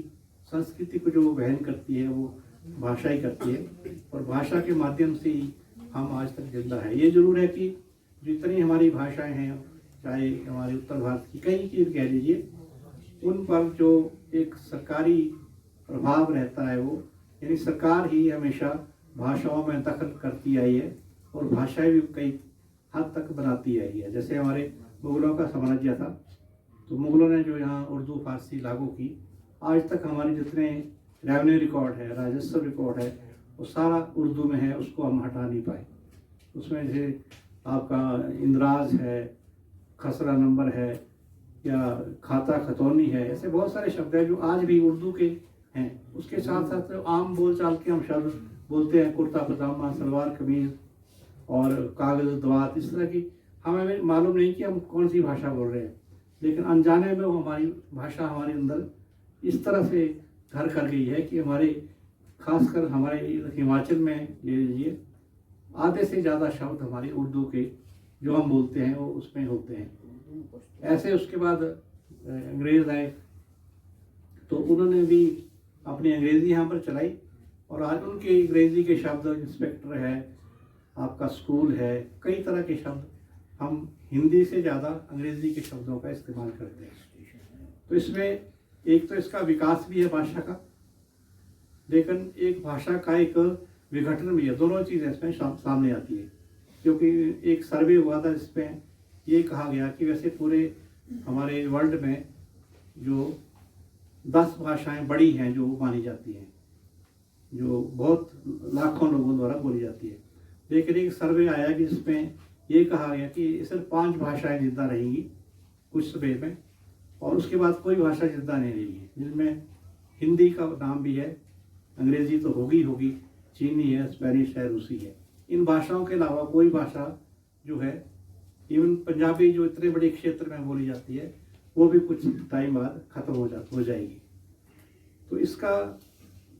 संस्कृति को जो वहन करती है वो भाषा ही करती है, और भाषा के माध्यम से ही हम आज तक जिंदा है। ये जरूर है कि जितनी हमारी भाषाएं हैं, चाहे हमारे उत्तर भारत की कहीं की कह लीजिए, उन पर जो एक सरकारी प्रभाव रहता है, वो यानी सरकार ही हमेशा भाषाओं में दखल करती आई है और भाषाएं भी कई हद तक बनाती आई है। जैसे हमारे मुगलों का साम्राज्य था, तो मुगलों ने जो यहाँ उर्दू फारसी लागू की, आज तक हमारे जितने रेवेन्यू रिकॉर्ड है, राजस्व रिकॉर्ड है, वो सारा उर्दू में है, उसको हम हटा नहीं पाए। उसमें जैसे आपका इंदराज है, खसरा नंबर है, या खाता खतौनी है, ऐसे बहुत सारे शब्द हैं जो आज भी उर्दू के हैं। उसके साथ साथ आम बोलचाल के हम शब्द बोलते हैं, कुर्ता पजामा, सलवार कमीज और कागज दवात, इस तरह की हमें मालूम नहीं कि हम कौन सी भाषा बोल रहे हैं, लेकिन अनजाने में वो हमारी भाषा हमारे अंदर इस तरह से घर कर गई है कि हमारे खासकर हमारे हिमाचल में ले लीजिए, आधे से ज़्यादा शब्द हमारे उर्दू के जो हम बोलते हैं वो उसमें होते हैं। ऐसे उसके बाद अंग्रेज आए, तो उन्होंने भी अपनी अंग्रेज़ी यहाँ पर चलाई, और आज उनके अंग्रेज़ी के शब्द इंस्पेक्टर है, आपका स्कूल है, कई तरह के शब्द हम हिंदी से ज़्यादा अंग्रेज़ी के शब्दों का इस्तेमाल करते हैं। तो इसमें एक तो इसका विकास भी है भाषा का, लेकिन एक भाषा का एक विघटन भी है। दोनों चीज़ें इसमें सामने आती है, क्योंकि एक सर्वे हुआ था जिसमें ये कहा गया कि वैसे पूरे हमारे वर्ल्ड में जो 10 भाषाएं बड़ी हैं जो मानी जाती हैं, जो बहुत लाखों लोगों द्वारा बोली जाती है, लेकिन एक सर्वे आया कि जिसमें ये कहा गया कि सिर्फ 5 भाषाएं जिंदा रहेंगी कुछ समय में, और उसके बाद कोई भाषा जिंदा नहीं रहेगी, जिनमें हिंदी का नाम भी है, अंग्रेजी तो होगी, चीनी है, स्पेनिश है, रूसी है। इन भाषाओं के अलावा कोई भाषा जो है, इवन पंजाबी जो इतने बड़े क्षेत्र में बोली जाती है, वो भी कुछ टाइम बाद खत्म हो जाएगी। तो इसका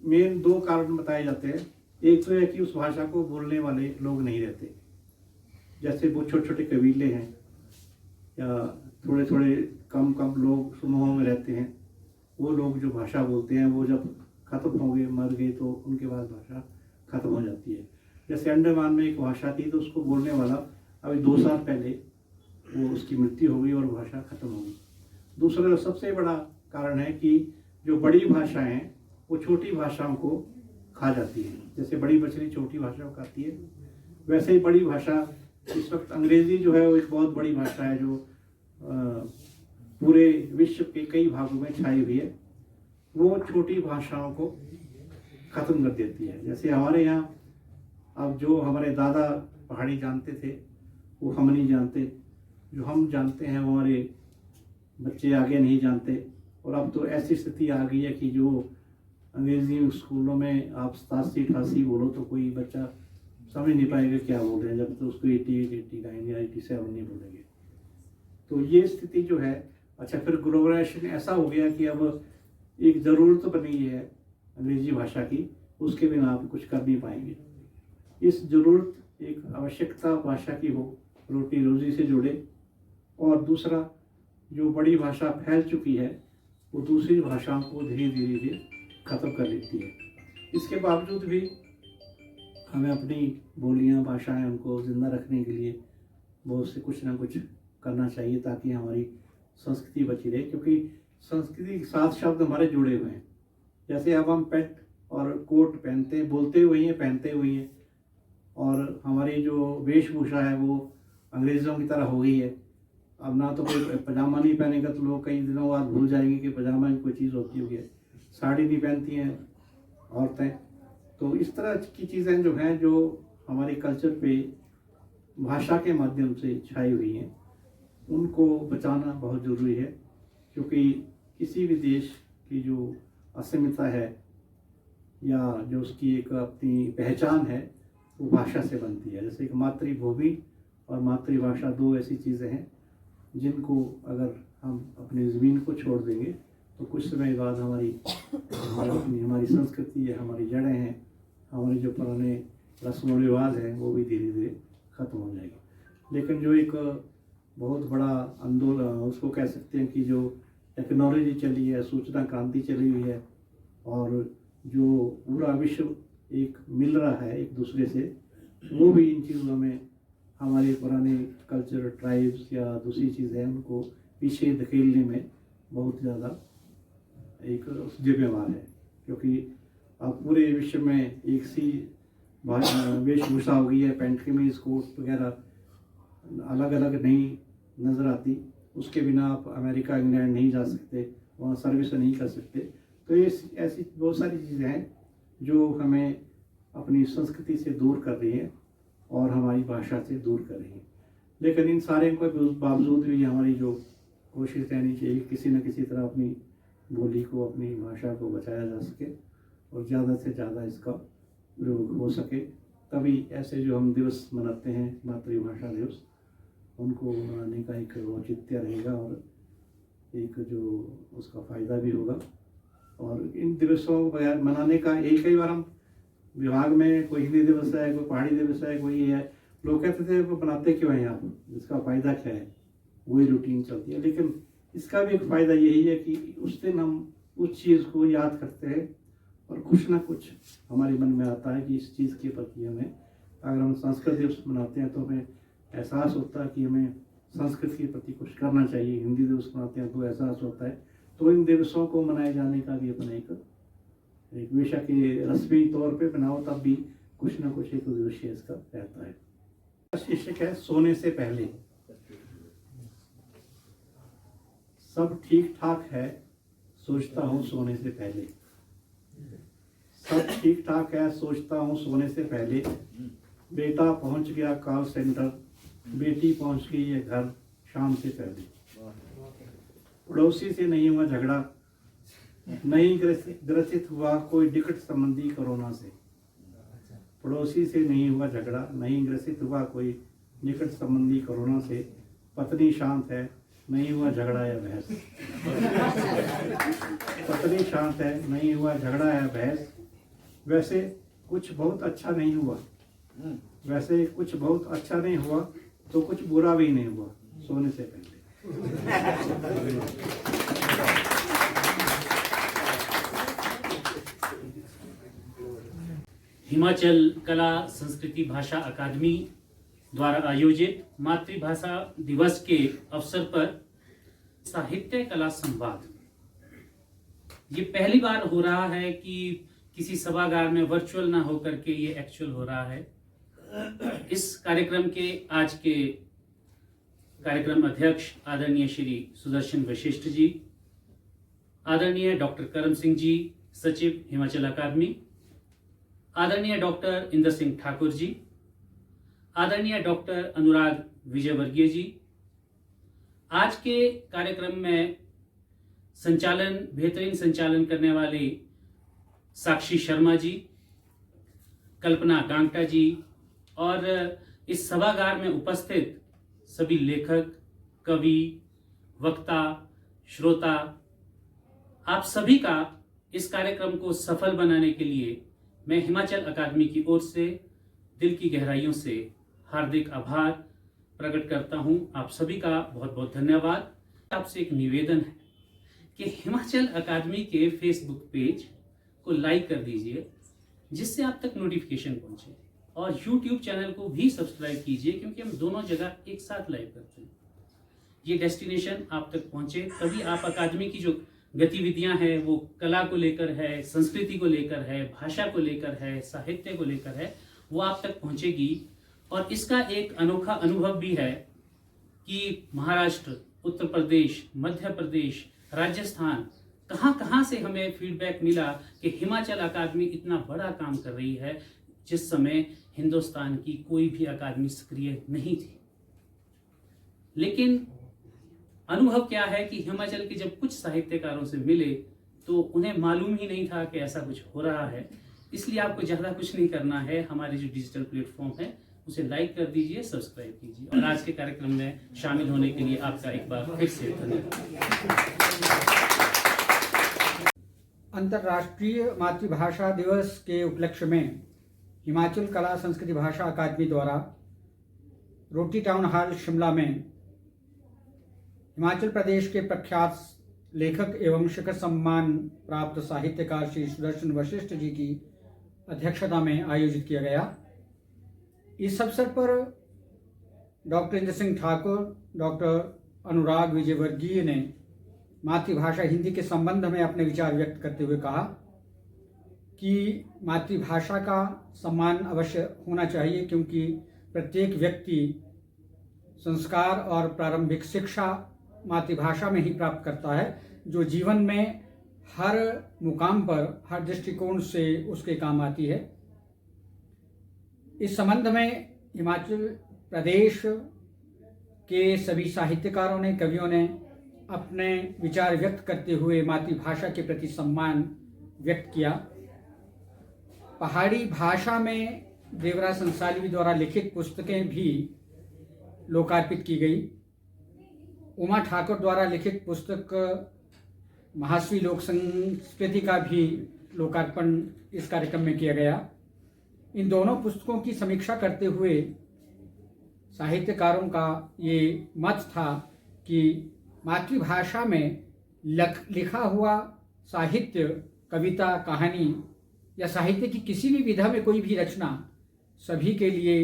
मेन 2 कारण बताए जाते हैं। एक तो है कि उस भाषा को बोलने वाले लोग नहीं रहते, जैसे वो छोटे छोटे कबीले हैं या थोड़े थोड़े कम लोग समूहों में रहते हैं, वो लोग जो भाषा बोलते हैं वो जब खत्म हो गए, मर गए, तो उनके बाद भाषा खत्म हो जाती है। जैसे अंडमान में एक भाषा थी, तो उसको बोलने वाला अभी 2 साल पहले वो उसकी मृत्यु हो गई और भाषा खत्म हो गई। दूसरा सबसे बड़ा कारण है कि जो बड़ी भाषाएं हैं वो छोटी भाषाओं को खा जाती है। जैसे बड़ी मछली छोटी भाषा को खाती है, वैसे ही बड़ी भाषा इस वक्त अंग्रेजी जो है वो एक बहुत बड़ी भाषा है जो पूरे विश्व के कई भागों में छाई हुई है। वो छोटी भाषाओं को खत्म कर देती है। जैसे हमारे यहाँ अब जो हमारे दादा पहाड़ी जानते थे वो हम नहीं जानते, जो हम जानते हैं वो हमारे बच्चे आगे नहीं जानते। और अब तो ऐसी स्थिति आ गई है कि जो अंग्रेजी स्कूलों में आप 87-88 बोलो तो कोई बच्चा समझ नहीं पाएंगे क्या बोल रहे हैं जब तो उसको 88, 89 या 87 नहीं बोलेंगे। तो ये स्थिति जो है, अच्छा फिर ग्लोबलाइजेशन ऐसा हो गया कि अब एक ज़रूरत बनी है अंग्रेजी भाषा की, उसके बिना आप कुछ कर नहीं पाएंगे। इस ज़रूरत एक आवश्यकता भाषा की हो, रोटी रोजी से जुड़े, और दूसरा जो बड़ी भाषा फैल चुकी है वो दूसरी भाषाओं को धीरे धीरे ख़त्म कर लेती है। इसके बावजूद भी हमें अपनी बोलियां, भाषाएं, उनको ज़िंदा रखने के लिए बहुत से कुछ ना कुछ करना चाहिए ताकि हमारी संस्कृति बची रहे, क्योंकि संस्कृति के साथ शब्द हमारे जुड़े हुए हैं। जैसे अब हम पैंट और कोट पहनते हैं, बोलते हुए हैं, पहनते हुए हैं, और हमारी जो वेशभूषा है वो अंग्रेज़ों की तरह हो गई है। अब ना तो कोई पजामा नहीं पहनेगा तो लोग कई दिनों बाद भूल जाएंगे कि पजामा की कोई चीज़ होती होगी। साड़ी नहीं पहनती हैं औरतें। तो इस तरह की चीज़ें जो हैं, जो हमारे कल्चर पे भाषा के माध्यम से छाई हुई हैं, उनको बचाना बहुत ज़रूरी है, क्योंकि किसी भी देश की जो अस्मिता है या जो उसकी एक अपनी पहचान है वो भाषा से बनती है। जैसे एक मातृभूमि और मातृभाषा दो ऐसी चीज़ें हैं जिनको अगर हम अपनी ज़मीन को छोड़ देंगे तो कुछ समय बाद हमारी संस्कृति है, हमारी जड़ें हैं, हमारे जो पुराने रस्म रिवाज हैं वो भी धीरे धीरे ख़त्म हो जाएगी। लेकिन जो एक बहुत बड़ा आंदोलन, उसको कह सकते हैं कि जो टेक्नोलॉजी चली है, सूचना क्रांति चली हुई है, और जो पूरा विश्व एक मिल रहा है एक दूसरे से, वो भी इन चीज़ों में हमारे पुराने कल्चर, ट्राइब्स या दूसरी चीज़ें उनको पीछे धकेलने में बहुत ज़्यादा एक जिम्मेवार है। क्योंकि अब पूरे विश्व में एक सी वेशभूषा हो गई है, पैंट कमीज, कोट वगैरह अलग अलग नहीं नज़र आती। उसके बिना आप अमेरिका, इंग्लैंड नहीं जा सकते, वहाँ सर्विस नहीं कर सकते। तो ये ऐसी बहुत सारी चीज़ें हैं जो हमें अपनी संस्कृति से दूर कर रही हैं और हमारी भाषा से दूर कर रही हैं। लेकिन इन सारे के बावजूद भी हमारी जो कोशिश रहनी चाहिए किसी न किसी तरह अपनी बोली को, अपनी भाषा को बचाया जा सके और ज़्यादा से ज़्यादा इसका प्रयोग हो सके। तभी ऐसे जो हम दिवस मनाते हैं, मातृभाषा दिवस, उनको मनाने का एक औचित्य रहेगा और एक जो उसका फ़ायदा भी होगा। और इन दिवसों को मनाने का यही, कई बार हम विभाग में कोई हिंदी दिवस है, कोई पहाड़ी दिवस है, कोई ये है, लोग कहते थे वो बनाते क्यों हैं आप, इसका फ़ायदा क्या है, वही रूटीन चलती है। लेकिन इसका भी एक फ़ायदा यही है कि उस दिन हम उस चीज़ को याद करते हैं और कुछ ना कुछ हमारे मन में आता है कि इस चीज़ के प्रति हमें, अगर हम संस्कृत दिवस मनाते हैं तो हमें एहसास होता है कि हमें संस्कृत के प्रति कुछ करना चाहिए। हिंदी दिवस मनाते हैं तो एहसास होता है। तो इन दिवसों को मनाए जाने का भी अपना एक बेशक ये रस्मी तौर पे बनाओ, तब भी कुछ ना कुछ एक उद्देश्य इसका रहता है। शीर्षक है सोने से पहले। सब ठीक ठाक है, सोचता हूँ सोने से पहले। सब ठीक ठाक है, सोचता हूँ सोने से पहले। बेटा पहुँच गया कॉल सेंटर, बेटी पहुँच गई है घर शाम से पहले। पड़ोसी से नहीं हुआ झगड़ा, नहीं ग्रसित हुआ कोई निकट संबंधी कोरोना से। पड़ोसी से नहीं हुआ झगड़ा, नहीं ग्रसित हुआ कोई निकट संबंधी कोरोना से। पत्नी शांत है, नहीं हुआ झगड़ा या बहस। पत्नी शांत है, नहीं हुआ झगड़ा या बहस। वैसे कुछ बहुत अच्छा नहीं हुआ, वैसे कुछ बहुत अच्छा नहीं हुआ तो कुछ बुरा भी नहीं हुआ सोने से पहले। हिमाचल कला संस्कृति भाषा अकादमी द्वारा आयोजित मातृभाषा दिवस के अवसर पर साहित्य कला संवाद, ये पहली बार हो रहा है कि किसी सभागार में वर्चुअल ना होकर के ये एक्चुअल हो रहा है। इस कार्यक्रम के आज के कार्यक्रम अध्यक्ष आदरणीय श्री सुदर्शन वशिष्ठ जी, आदरणीय डॉक्टर करम सिंह जी, सचिव हिमाचल अकादमी, आदरणीय डॉक्टर इंदर सिंह ठाकुर जी, आदरणीय डॉक्टर अनुराग विजयवर्गीय जी। आज के कार्यक्रम में बेहतरीन संचालन करने वाले साक्षी शर्मा जी, कल्पना गांगटा जी, और इस सभागार में उपस्थित सभी लेखक, कवि, वक्ता, श्रोता, आप सभी का इस कार्यक्रम को सफल बनाने के लिए मैं हिमाचल अकादमी की ओर से दिल की गहराइयों से हार्दिक आभार प्रकट करता हूं। आप सभी का बहुत बहुत धन्यवाद। आपसे एक निवेदन है कि हिमाचल अकादमी के फेसबुक पेज को लाइक कर दीजिए, जिससे आप तक नोटिफिकेशन पहुंचे, और यूट्यूब चैनल को भी सब्सक्राइब कीजिए, क्योंकि हम दोनों जगह एक साथ लाइव करते हैं। ये डेस्टिनेशन आप तक पहुंचे, तभी आप अकादमी की जो गतिविधियां हैं वो कला को लेकर है, संस्कृति को लेकर है, भाषा को लेकर है, साहित्य को लेकर है, वो आप तक पहुंचेगी। और इसका एक अनोखा अनुभव भी है कि महाराष्ट्र, उत्तर प्रदेश, मध्य प्रदेश, राजस्थान, कहाँ से हमें फीडबैक मिला कि हिमाचल अकादमी इतना बड़ा काम कर रही है, जिस समय हिंदुस्तान की कोई भी अकादमी सक्रिय नहीं थी। लेकिन अनुभव क्या है कि हिमाचल के जब कुछ साहित्यकारों से मिले तो उन्हें मालूम ही नहीं था कि ऐसा कुछ हो रहा है। इसलिए आपको ज़्यादा कुछ नहीं करना है, हमारे जो डिजिटल प्लेटफॉर्म है उसे लाइक कर दीजिए, सब्सक्राइब कीजिए। और आज के कार्यक्रम में शामिल होने के लिए आपका एक बार फिर से धन्यवाद। अंतर्राष्ट्रीय मातृभाषा दिवस के उपलक्ष्य में हिमाचल कला संस्कृति भाषा अकादमी द्वारा रोटी टाउन हॉल शिमला में हिमाचल प्रदेश के प्रख्यात लेखक एवं शिखर सम्मान प्राप्त साहित्यकार श्री सुदर्शन वशिष्ठ जी की अध्यक्षता में आयोजित किया गया। इस अवसर पर डॉक्टर इंद्र सिंह ठाकुर, डॉक्टर अनुराग विजयवर्गीय ने मातृभाषा हिंदी के संबंध में अपने विचार व्यक्त करते हुए कहा कि मातृभाषा का सम्मान अवश्य होना चाहिए, क्योंकि प्रत्येक व्यक्ति संस्कार और प्रारंभिक शिक्षा मातृभाषा में ही प्राप्त करता है, जो जीवन में हर मुकाम पर, हर दृष्टिकोण से उसके काम आती है। इस संबंध में हिमाचल प्रदेश के सभी साहित्यकारों ने, कवियों ने अपने विचार व्यक्त करते हुए मातृभाषा के प्रति सम्मान व्यक्त किया। पहाड़ी भाषा में देवराज संसालवी द्वारा लिखित पुस्तकें भी लोकार्पित की गई। उमा ठाकुर द्वारा लिखित पुस्तक महाश्री लोक संस्कृति का भी लोकार्पण इस कार्यक्रम में किया गया। इन दोनों पुस्तकों की समीक्षा करते हुए साहित्यकारों का ये मत था कि मातृभाषा में लिखा हुआ साहित्य, कविता, कहानी या साहित्य की किसी भी विधा में कोई भी रचना सभी के लिए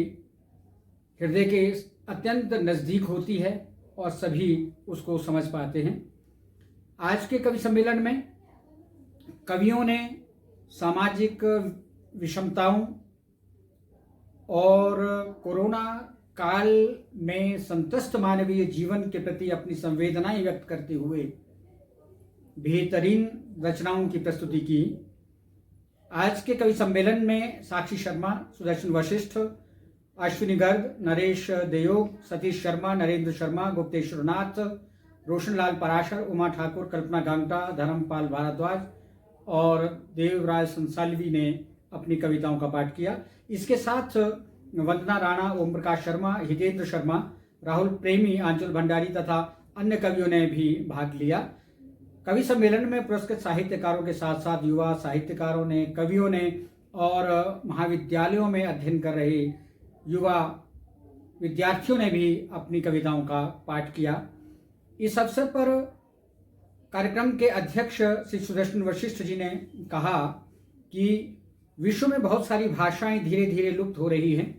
हृदय के अत्यंत नज़दीक होती है और सभी उसको समझ पाते हैं। आज के कवि सम्मेलन में कवियों ने सामाजिक विषमताओं और कोरोना काल में संतस्त मानवीय जीवन के प्रति अपनी संवेदनाएं व्यक्त करते हुए बेहतरीन रचनाओं की प्रस्तुति की। आज के कवि सम्मेलन में साक्षी शर्मा, सुदर्शन वशिष्ठ, अश्विनी गर्ग, नरेश देयोग, सतीश शर्मा, नरेंद्र शर्मा, गुप्तेश्वर नाथ, रोशनलाल पराशर, उमा ठाकुर, कल्पना गांगटा, धर्मपाल भारद्वाज और देवराज संसालवी ने अपनी कविताओं का पाठ किया। इसके साथ वंदना राणा, ओम प्रकाश शर्मा, हितेंद्र शर्मा, राहुल प्रेमी, आंचल भंडारी तथा अन्य कवियों ने भी भाग लिया। कवि सम्मेलन में पुरस्कृत साहित्यकारों के साथ साथ युवा साहित्यकारों ने, कवियों ने और महाविद्यालयों में अध्ययन कर रहे युवा विद्यार्थियों ने भी अपनी कविताओं का पाठ किया। इस अवसर पर कार्यक्रम के अध्यक्ष श्री सुदर्शन वशिष्ठ जी ने कहा कि विश्व में बहुत सारी भाषाएं धीरे धीरे लुप्त हो रही हैं,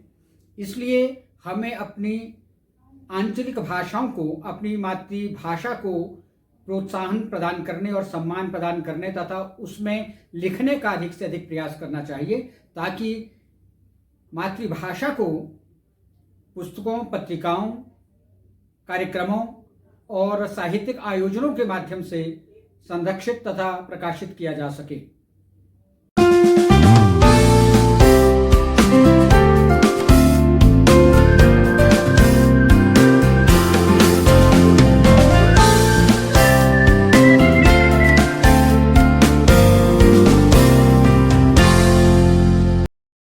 इसलिए हमें अपनी आंचलिक भाषाओं को, अपनी मातृभाषा को प्रोत्साहन प्रदान करने और सम्मान प्रदान करने तथा उसमें लिखने का अधिक से अधिक प्रयास करना चाहिए, ताकि मातृभाषा को पुस्तकों, पत्रिकाओं, कार्यक्रमों और साहित्यिक आयोजनों के माध्यम से संरक्षित तथा प्रकाशित किया जा सके।